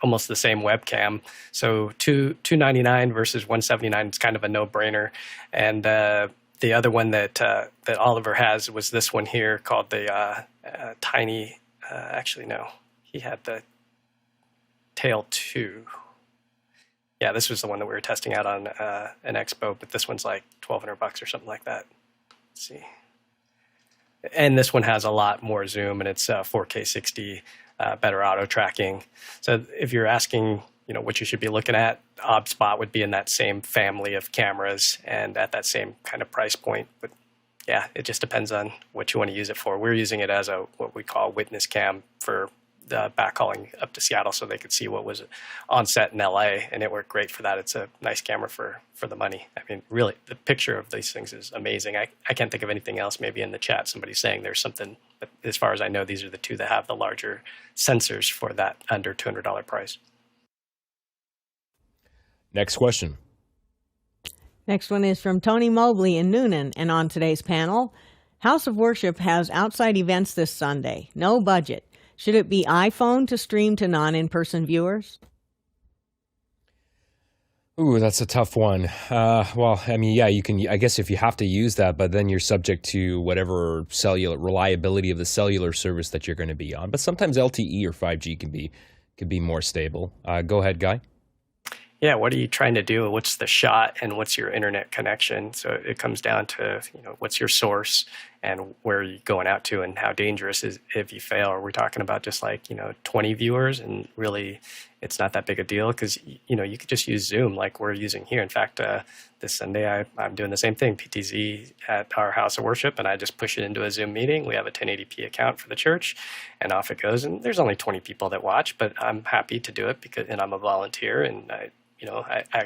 almost the same webcam. So $299 versus $179 is kind of a no-brainer. And the other one that Oliver has was this one here called the Tiny. Actually, no, he had the Tail 2. Yeah, this was the one that we were testing out on an expo, but this one's like $1,200 or something like that. Let's see. And this one has a lot more zoom, and it's 4K 60, better auto tracking. So if you're asking, what you should be looking at, OBSBot would be in that same family of cameras and at that same kind of price point. But yeah, it just depends on what you want to use it for. We're using it as what we call witness cam for the backhauling up to Seattle so they could see what was on set in LA, and it worked great for that. It's a nice camera for the money. I mean, really, the picture of these things is amazing. I can't think of anything else. Maybe in the chat somebody's saying there's something, but as far as I know, these are the two that have the larger sensors for that under $200 price. Next question. Next one is from Tony Mobley in Noonan, and on today's panel, House of Worship has outside events this Sunday. No budget. Should it be iPhone to stream to non-in-person viewers? Ooh, that's a tough one. Well, I mean, yeah, you can, I guess if you have to use that, but then you're subject to whatever cellular reliability of the cellular service that you're going to be on. But sometimes LTE or 5G can be more stable. Go ahead, Guy. Yeah, what are you trying to do? What's the shot and what's your internet connection? So it comes down to, what's your source and where are you going out to and how dangerous is if you fail? Are we talking about just 20 viewers and really it's not that big a deal? Because, you could just use Zoom like we're using here. In fact, this Sunday I'm doing the same thing, PTZ at our house of worship, and I just push it into a Zoom meeting. We have a 1080p account for the church and off it goes. And there's only 20 people that watch, but I'm happy to do it and I'm a volunteer and I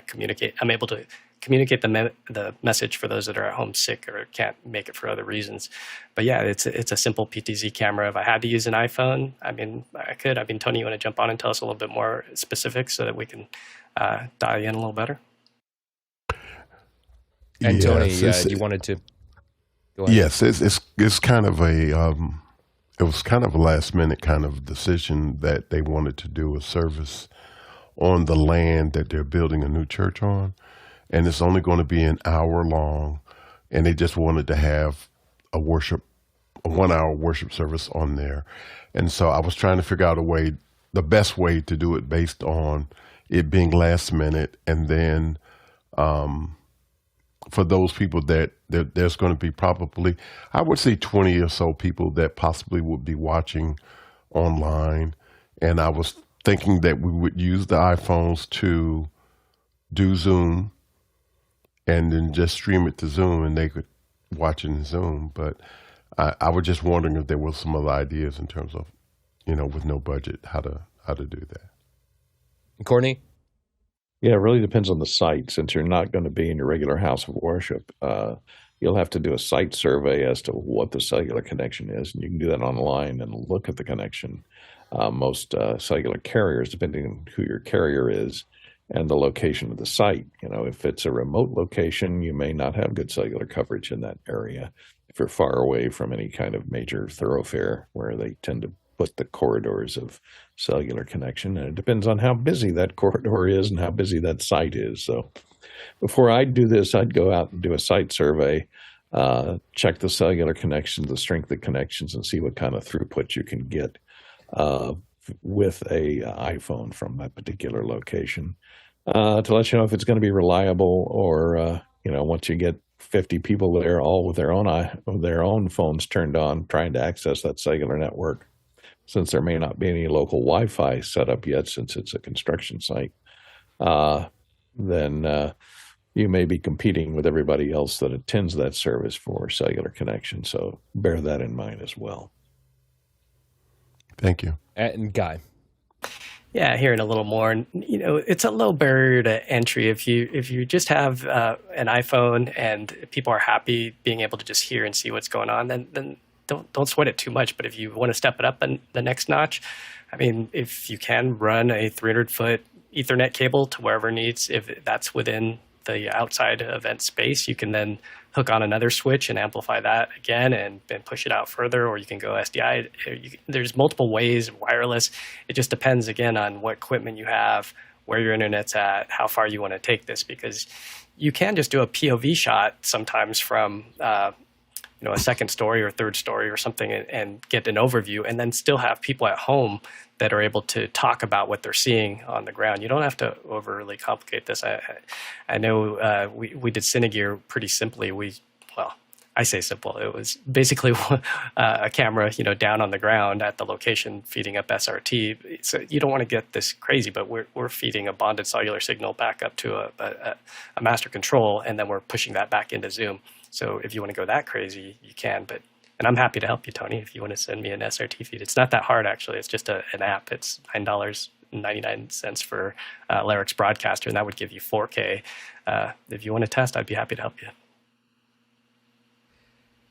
communicate. I'm able to communicate the message for those that are at home sick or can't make it for other reasons. But yeah, it's a simple PTZ camera. If I had to use an iPhone, I mean, I could. I mean, Tony, you want to jump on and tell us a little bit more specifics so that we can dial in a little better? And Tony, you wanted to go ahead. Yes, it's kind of it was kind of a last minute kind of decision that they wanted to do a service on the land that they're building a new church on. And it's only going to be an hour long. And they just wanted to have a 1 hour worship service on there. And so I was trying to figure out the best way to do it based on it being last minute. And then For those people that there's going to be probably, I would say 20 or so people that possibly would be watching online. And I was thinking that we would use the iPhones to do Zoom and then just stream it to Zoom and they could watch it in Zoom. But I was just wondering if there was some other ideas in terms of, with no budget, how to do that. Courtney? Yeah, it really depends on the site. Since you're not going to be in your regular house of worship, you'll have to do a site survey as to what the cellular connection is. And you can do that online and look at the connection. Most cellular carriers, depending on who your carrier is and the location of the site. If it's a remote location, you may not have good cellular coverage in that area. If you're far away from any kind of major thoroughfare where they tend to put the corridors of cellular connection, and it depends on how busy that corridor is and how busy that site is. So before I'd do this, I'd go out and do a site survey, check the cellular connections, the strength of connections, and see what kind of throughput you can get with a iPhone from that particular location to let you know if it's going to be reliable or, once you get 50 people there, all with their own phones turned on, trying to access that cellular network, since there may not be any local Wi-Fi set up yet, since it's a construction site, then you may be competing with everybody else that attends that service for cellular connection. So bear that in mind as well. Thank you. And Guy? Yeah, hearing a little more, and it's a low barrier to entry. If you just have an iPhone and people are happy being able to just hear and see what's going on, then don't sweat it too much. But if you want to step it up and the next notch, if you can run a 300-foot Ethernet cable to wherever needs, if that's within the outside event space, you can then hook on another switch and amplify that again and push it out further, or you can go SDI. There's multiple ways, wireless. It just depends, again, on what equipment you have, where your internet's at, how far you want to take this, because you can just do a POV shot sometimes from a second story or third story or something and get an overview, and then still have people at home that are able to talk about what they're seeing on the ground. You don't have to overly complicate this. I know we did Cinegear pretty simply. I say simple. It was basically a camera, down on the ground at the location feeding up SRT. So you don't want to get this crazy, but we're feeding a bonded cellular signal back up to a master control, and then we're pushing that back into Zoom. So if you want to go that crazy, you can. And I'm happy to help you, Tony, if you want to send me an SRT feed. It's not that hard, actually. It's just an app. It's $9.99 for Larix Broadcaster, and that would give you 4K. If you want to test, I'd be happy to help you.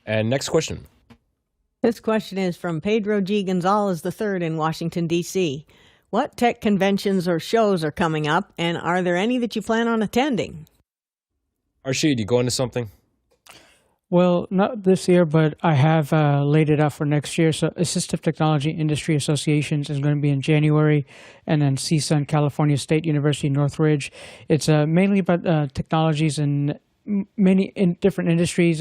And next question. This question is from Pedro G. Gonzalez III in Washington, D.C. What tech conventions or shows are coming up, and are there any that you plan on attending? Arshid, you going to something? Well, not this year, but I have laid it out for next year. So Assistive Technology Industry Associations is going to be in January, and then CSUN, California State University, Northridge. It's mainly about technologies in many different industries,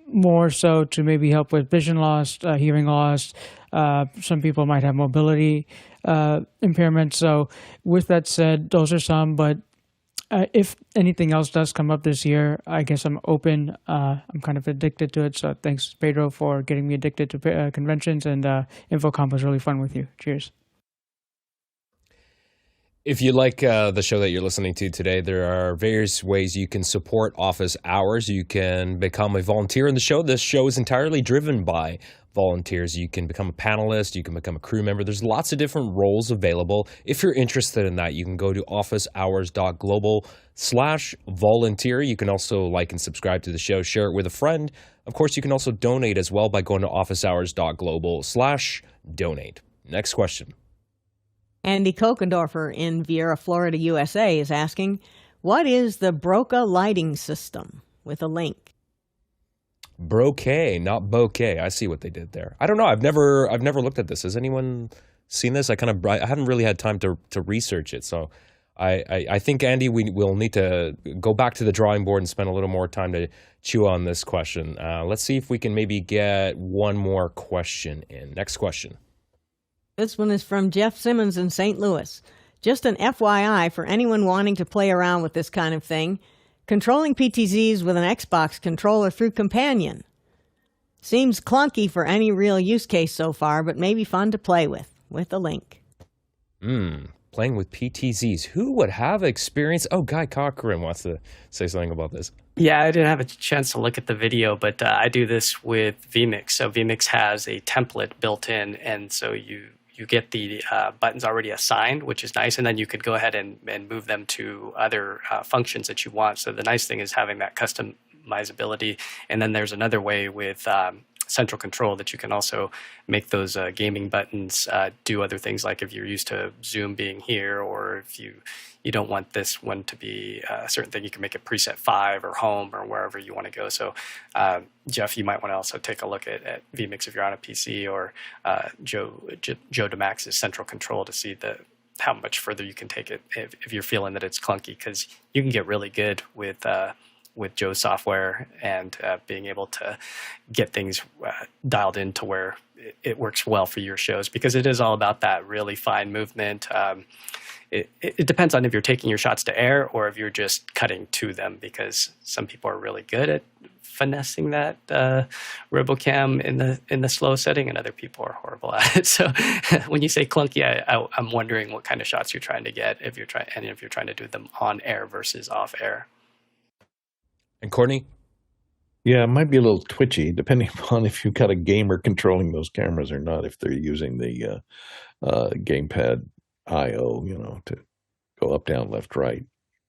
more so to maybe help with vision loss, hearing loss. Some people might have mobility impairment. So with that said, those are some, but if anything else does come up this year, I guess I'm open. I'm kind of addicted to it. So thanks, Pedro, for getting me addicted to conventions. And InfoComp was really fun with you. Cheers. If you like the show that you're listening to today, there are various ways you can support office hours. You can become a volunteer in the show. This show is entirely driven by volunteers. You can become a panelist. You can become a crew member. There's lots of different roles available. If you're interested in that, you can go to officehours.global/volunteer. You can also like and subscribe to the show, share it with a friend. Of course, you can also donate as well by going to officehours.global/donate. Next question. Andy Kokendorfer in Viera, Florida, USA is asking, what is the Brokeh lighting system? With a link. Brokeh, not bokeh. I see what they did there. I don't know. I've never looked at this. Has anyone seen this? I haven't really had time to research it. So I think, Andy, we will need to go back to the drawing board and spend a little more time to chew on this question. Let's see if we can maybe get one more question in. Next question. This one is from Jeff Simmons in St. Louis. Just an FYI for anyone wanting to play around with this kind of thing, controlling PTZs with an Xbox controller through Companion. Seems clunky for any real use case so far, but maybe fun to play with a link. Playing with PTZs. Who would have experience? Oh, Guy Cochran wants to say something about this. Yeah, I didn't have a chance to look at the video, but I do this with vMix. So vMix has a template built in, and so you get the buttons already assigned, which is nice, and then you could go ahead and move them to other functions that you want. So the nice thing is having that customizability, and then there's another way with central control that you can also make those gaming buttons do other things, like if you're used to zoom being here, or if you don't want this one to be a certain thing, you can make it preset 5 or home or wherever you want to go. So Jeff, you might want to also take a look at vMix if you're on a PC, or Joe DeMax's central control to see how much further you can take it if you're feeling that it's clunky, because you can get really good with Joe's software and being able to get things dialed in to where it works well for your shows, because it is all about that really fine movement. It depends on if you're taking your shots to air or if you're just cutting to them, because some people are really good at finessing that RoboCam in the slow setting, and other people are horrible at it. So when you say clunky, I'm wondering what kind of shots you're trying to get, if you're trying to do them on air versus off air. And Courtney? Yeah, it might be a little twitchy, depending upon if you've got a gamer controlling those cameras or not, if they're using the gamepad I/O, to go up, down, left, right.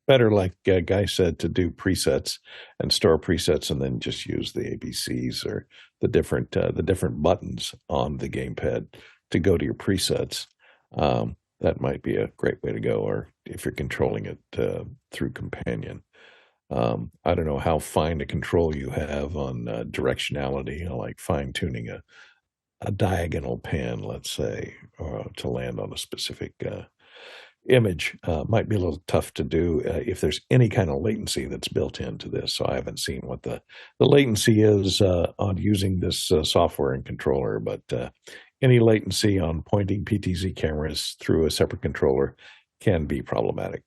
Better, like Guy said, to do presets and store presets, and then just use the ABCs or the different buttons on the gamepad to go to your presets. That might be a great way to go, or if you're controlling it through Companion. I don't know how fine a control you have on directionality, like fine-tuning a diagonal pan, let's say, to land on a specific image. Might be a little tough to do if there's any kind of latency that's built into this. So I haven't seen what the latency is on using this software and controller, but any latency on pointing PTZ cameras through a separate controller can be problematic.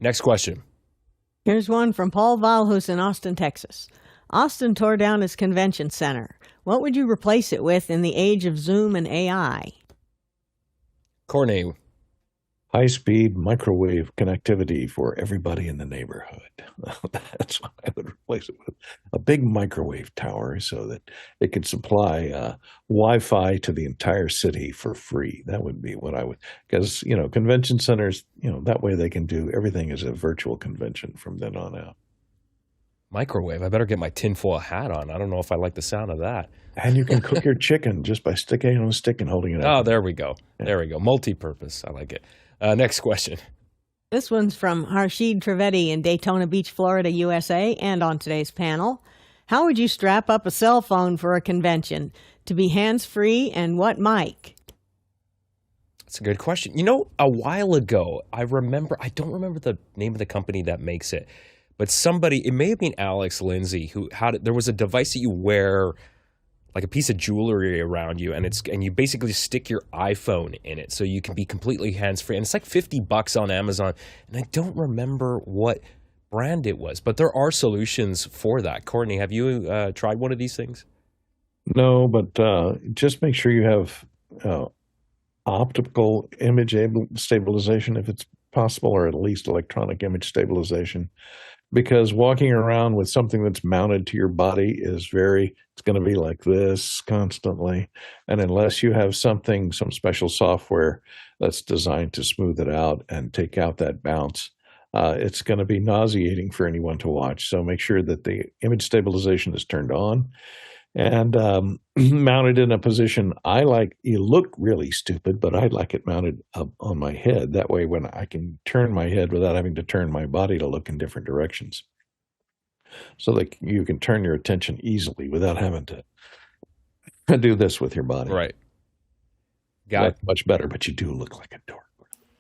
Next question. Here's one from Paul Valhus in Austin, Texas. Austin tore down its convention center. What would you replace it with in the age of Zoom and AI? Courtney. High-speed microwave connectivity for everybody in the neighborhood. That's what I would replace it with. A big microwave tower so that it could supply Wi-Fi to the entire city for free. That would be what I would, because, convention centers, that way they can do everything as a virtual convention from then on out. Microwave. I better get my tinfoil hat on. I don't know if I like the sound of that. And you can cook your chicken just by sticking it on a stick and holding it up. Oh, there we go. Yeah. There we go. Multi-purpose. I like it. Next question. This one's from Harshid Trivedi in Daytona Beach, Florida, USA, and on today's panel. How would you strap up a cell phone for a convention? To be hands-free, and what mic? That's a good question. A while ago, I don't remember the name of the company that makes it, but it may have been Alex Lindsay, who there was a device that you wear, like a piece of jewelry around you, and you basically stick your iPhone in it so you can be completely hands-free. And it's like $50 on Amazon, and I don't remember what brand it was, but there are solutions for that. Courtney, have you tried one of these things? No, but just make sure you have optical image stabilization if it's possible, or at least electronic image stabilization. Because walking around with something that's mounted to your body it's going to be like this constantly. And unless you have some special software that's designed to smooth it out and take out that bounce, it's going to be nauseating for anyone to watch. So make sure that the image stabilization is turned on and mounted in a position. You look really stupid, but I like it mounted up on my head. That way, when I can turn my head without having to turn my body to look in different directions, so that you can turn your attention easily without having to do this with your body. Right. Got it. Much better, but you do look like a dork.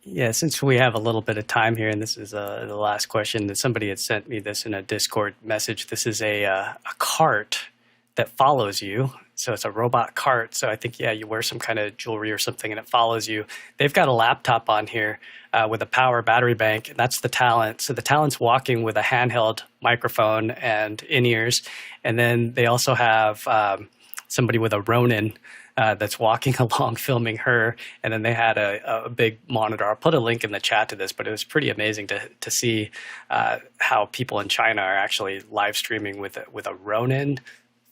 Yeah, since we have a little bit of time here, and this is the last question, that somebody had sent me this in a Discord message. This is a cart that follows you. So it's a robot cart. So I think, yeah, you wear some kind of jewelry or something and it follows you. They've got a laptop on here with a power battery bank, and that's the talent. So the talent's walking with a handheld microphone and in-ears. And then they also have somebody with a Ronin that's walking along filming her. And then they had a big monitor. I'll put a link in the chat to this, but it was pretty amazing to see how people in China are actually live streaming with a Ronin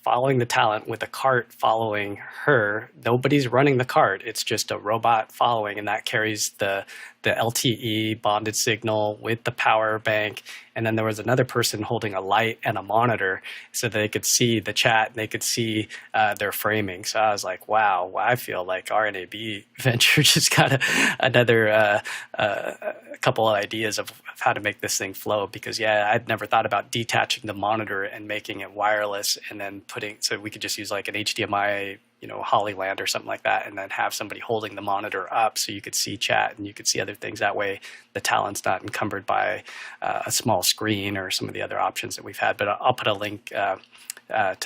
following the talent with a cart following her. Nobody's running the cart. It's just a robot following, and that carries the LTE bonded signal with the power bank. And then there was another person holding a light and a monitor so that they could see the chat and they could see their framing. So I was like, wow, I feel like our NAB venture just got another couple of ideas of how to make this thing flow, because I'd never thought about detaching the monitor and making it wireless and then so we could just use like an HDMI, Hollyland or something like that, and then have somebody holding the monitor up so you could see chat and you could see other things. That way the talent's not encumbered by a small screen or some of the other options that we've had. But I'll put a link to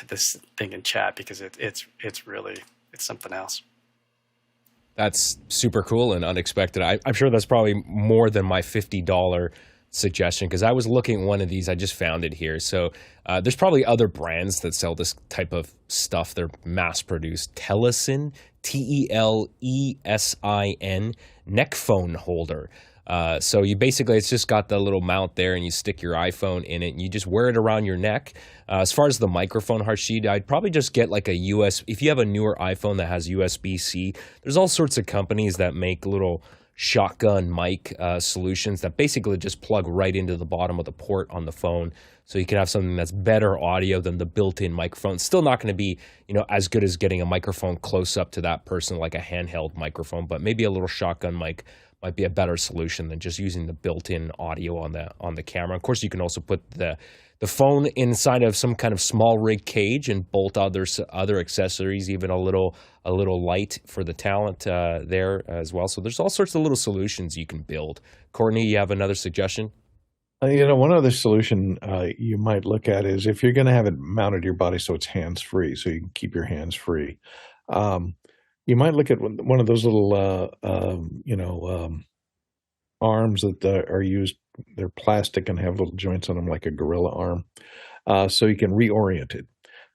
this thing in chat, because it's something else. That's super cool and unexpected. I'm sure that's probably more than my $50 suggestion, because I was looking at one of these. I just found it here. So there's probably other brands that sell this type of stuff. They're mass-produced. Telesin, Telesin, neck phone holder. So it's just got the little mount there, and you stick your iPhone in it, and you just wear it around your neck. As far as the microphone, Harshid, I'd probably just get like if you have a newer iPhone that has USB-C, there's all sorts of companies that make little shotgun mic solutions that basically just plug right into the bottom of the port on the phone. So you can have something that's better audio than the built-in microphone. It's still not going to be, as good as getting a microphone close up to that person like a handheld microphone, but maybe a little shotgun mic might be a better solution than just using the built-in audio on the camera. Of course, you can also put the phone inside of some kind of small rig cage and bolt other accessories, even a little light for the talent there as well. So there's all sorts of little solutions you can build. Courtney, you have another suggestion? One other solution you might look at is if you're going to have it mounted to your body so it's hands-free, so you can keep your hands free. You might look at one of those little, arms that are used. They're plastic and have little joints on them like a gorilla arm, so you can reorient it.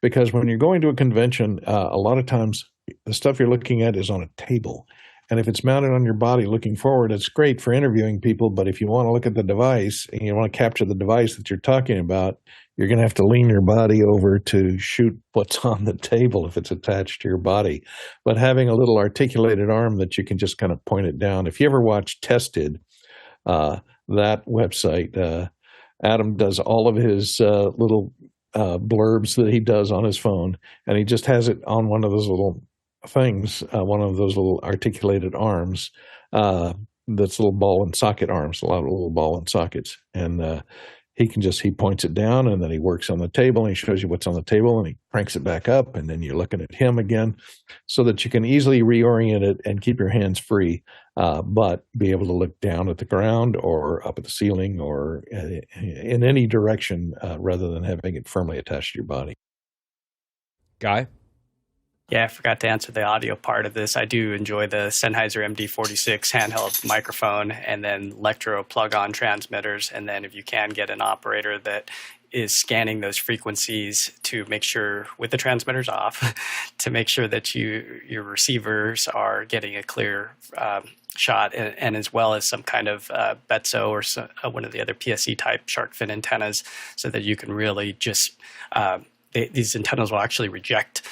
Because when you're going to a convention, a lot of times the stuff you're looking at is on a table. And if it's mounted on your body looking forward, it's great for interviewing people. But if you want to look at the device and you want to capture the device that you're talking about, you're going to have to lean your body over to shoot what's on the table if it's attached to your body. But having a little articulated arm that you can just kind of point it down. If you ever watch Tested, that website, Adam does all of his little blurbs that he does on his phone, and he just has it on one of those little things, one of those little articulated arms, that's little ball and socket arms, a lot of little ball and sockets. And he points it down, and then he works on the table, and he shows you what's on the table, and he cranks it back up, and then you're looking at him again, so that you can easily reorient it and keep your hands free, but be able to look down at the ground or up at the ceiling or in any direction, rather than having it firmly attached to your body. Guy? Yeah, I forgot to answer the audio part of this. I do enjoy the Sennheiser MD46 handheld microphone, and then Electro plug-on transmitters. And then if you can get an operator that is scanning those frequencies to make sure, with the transmitters off, to make sure that your receivers are getting a clear shot, and as well as some kind of Betso or one of the other PSE type shark fin antennas, so that you can really just these antennas will actually reject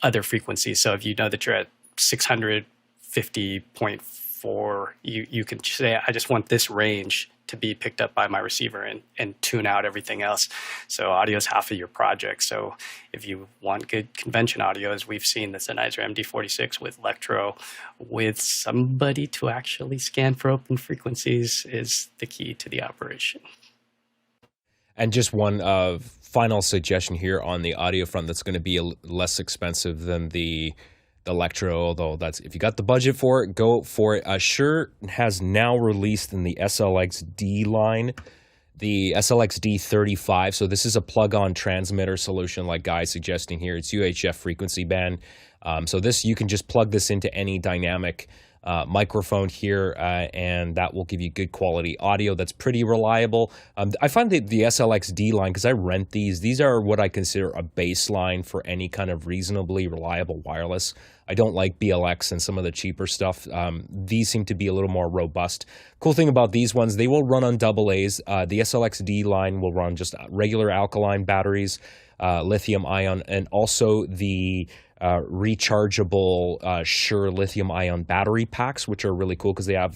other frequencies. So if you know that you're at 650.4, you can say, I just want this range to be picked up by my receiver and tune out everything else. So audio is half of your project. So if you want good convention audio, as we've seen the Sennheiser MD46 with Electro, with somebody to actually scan for open frequencies is the key to the operation. And just one final suggestion here on the audio front that's going to be less expensive than the Electro, although that's, if you got the budget for it, go for it. Shure has now released in the SLX-D line the SLX-D35. So this is a plug-on transmitter solution like Guy's suggesting here. It's UHF frequency band. So this, you can just plug this into any dynamic microphone here, and that will give you good quality audio that's pretty reliable. I find that the SLX-D line, because I rent these are what I consider a baseline for any kind of reasonably reliable wireless. I don't like BLX and some of the cheaper stuff. These seem to be a little more robust. Cool thing about these ones, they will run on AA's. The SLX-D line will run just regular alkaline batteries, lithium ion, and also the rechargeable Shure lithium ion battery packs, which are really cool because they have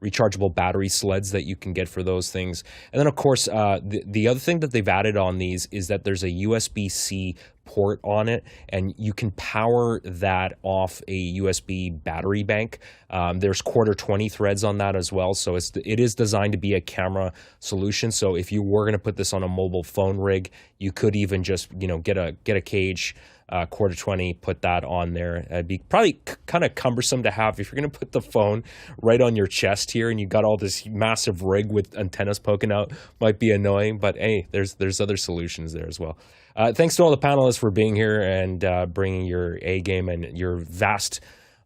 rechargeable battery sleds that you can get for those things. And then, of course, the other thing that they've added on these is that there's a USB-C port on it, and you can power that off a USB battery bank. There's quarter 20 threads on that as well, so it is designed to be a camera solution. So if you were going to put this on a mobile phone rig, you could even just get a cage, quarter 20, put that on there. It'd be probably kind of cumbersome to have if you're going to put the phone right on your chest here and you got all this massive rig with antennas poking out. Might be annoying, but hey, there's other solutions there as well. Thanks to all the panelists for being here and bringing your A game and your vast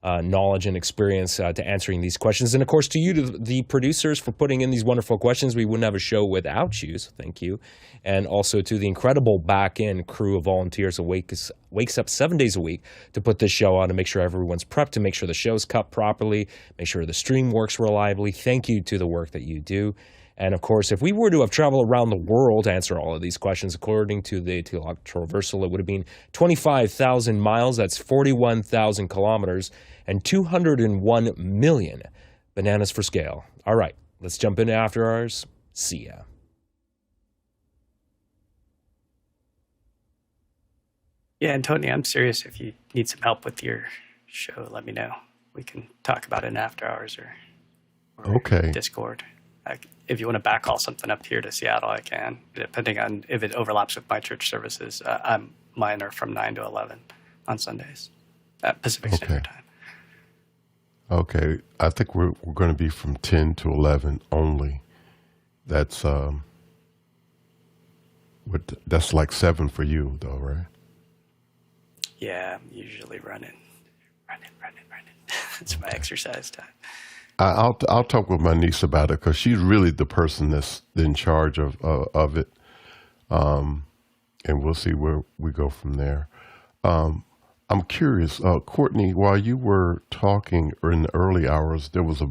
knowledge and experience to answering these questions. And of course, to you, the producers, for putting in these wonderful questions. We wouldn't have a show without you, so thank you. And also to the incredible back-end crew of volunteers that wakes up 7 days a week to put this show on, to make sure everyone's prepped, to make sure the show's cut properly, make sure the stream works reliably. Thank you to the work that you do. And of course, if we were to have traveled around the world to answer all of these questions, according to the Telog Traversal, it would have been 25,000 miles, that's 41,000 kilometers, and 201 million bananas for scale. All right, let's jump into After Hours. See ya. Yeah, and Tony, I'm serious. If you need some help with your show, let me know. We can talk about it in After Hours or Okay. Discord. If you want to backhaul something up here to Seattle, I can, depending on if it overlaps with my church services. Mine are from 9 to 11 on Sundays at Pacific Standard Time. Okay, I think we're going to be from 10 to 11 only. That's that's like 7 for you, though, right? Yeah, I'm usually running. It's my exercise time. I'll talk with my niece about it because she's really the person that's in charge of it, and we'll see where we go from there. I'm curious, Courtney, while you were talking in the early hours, there was a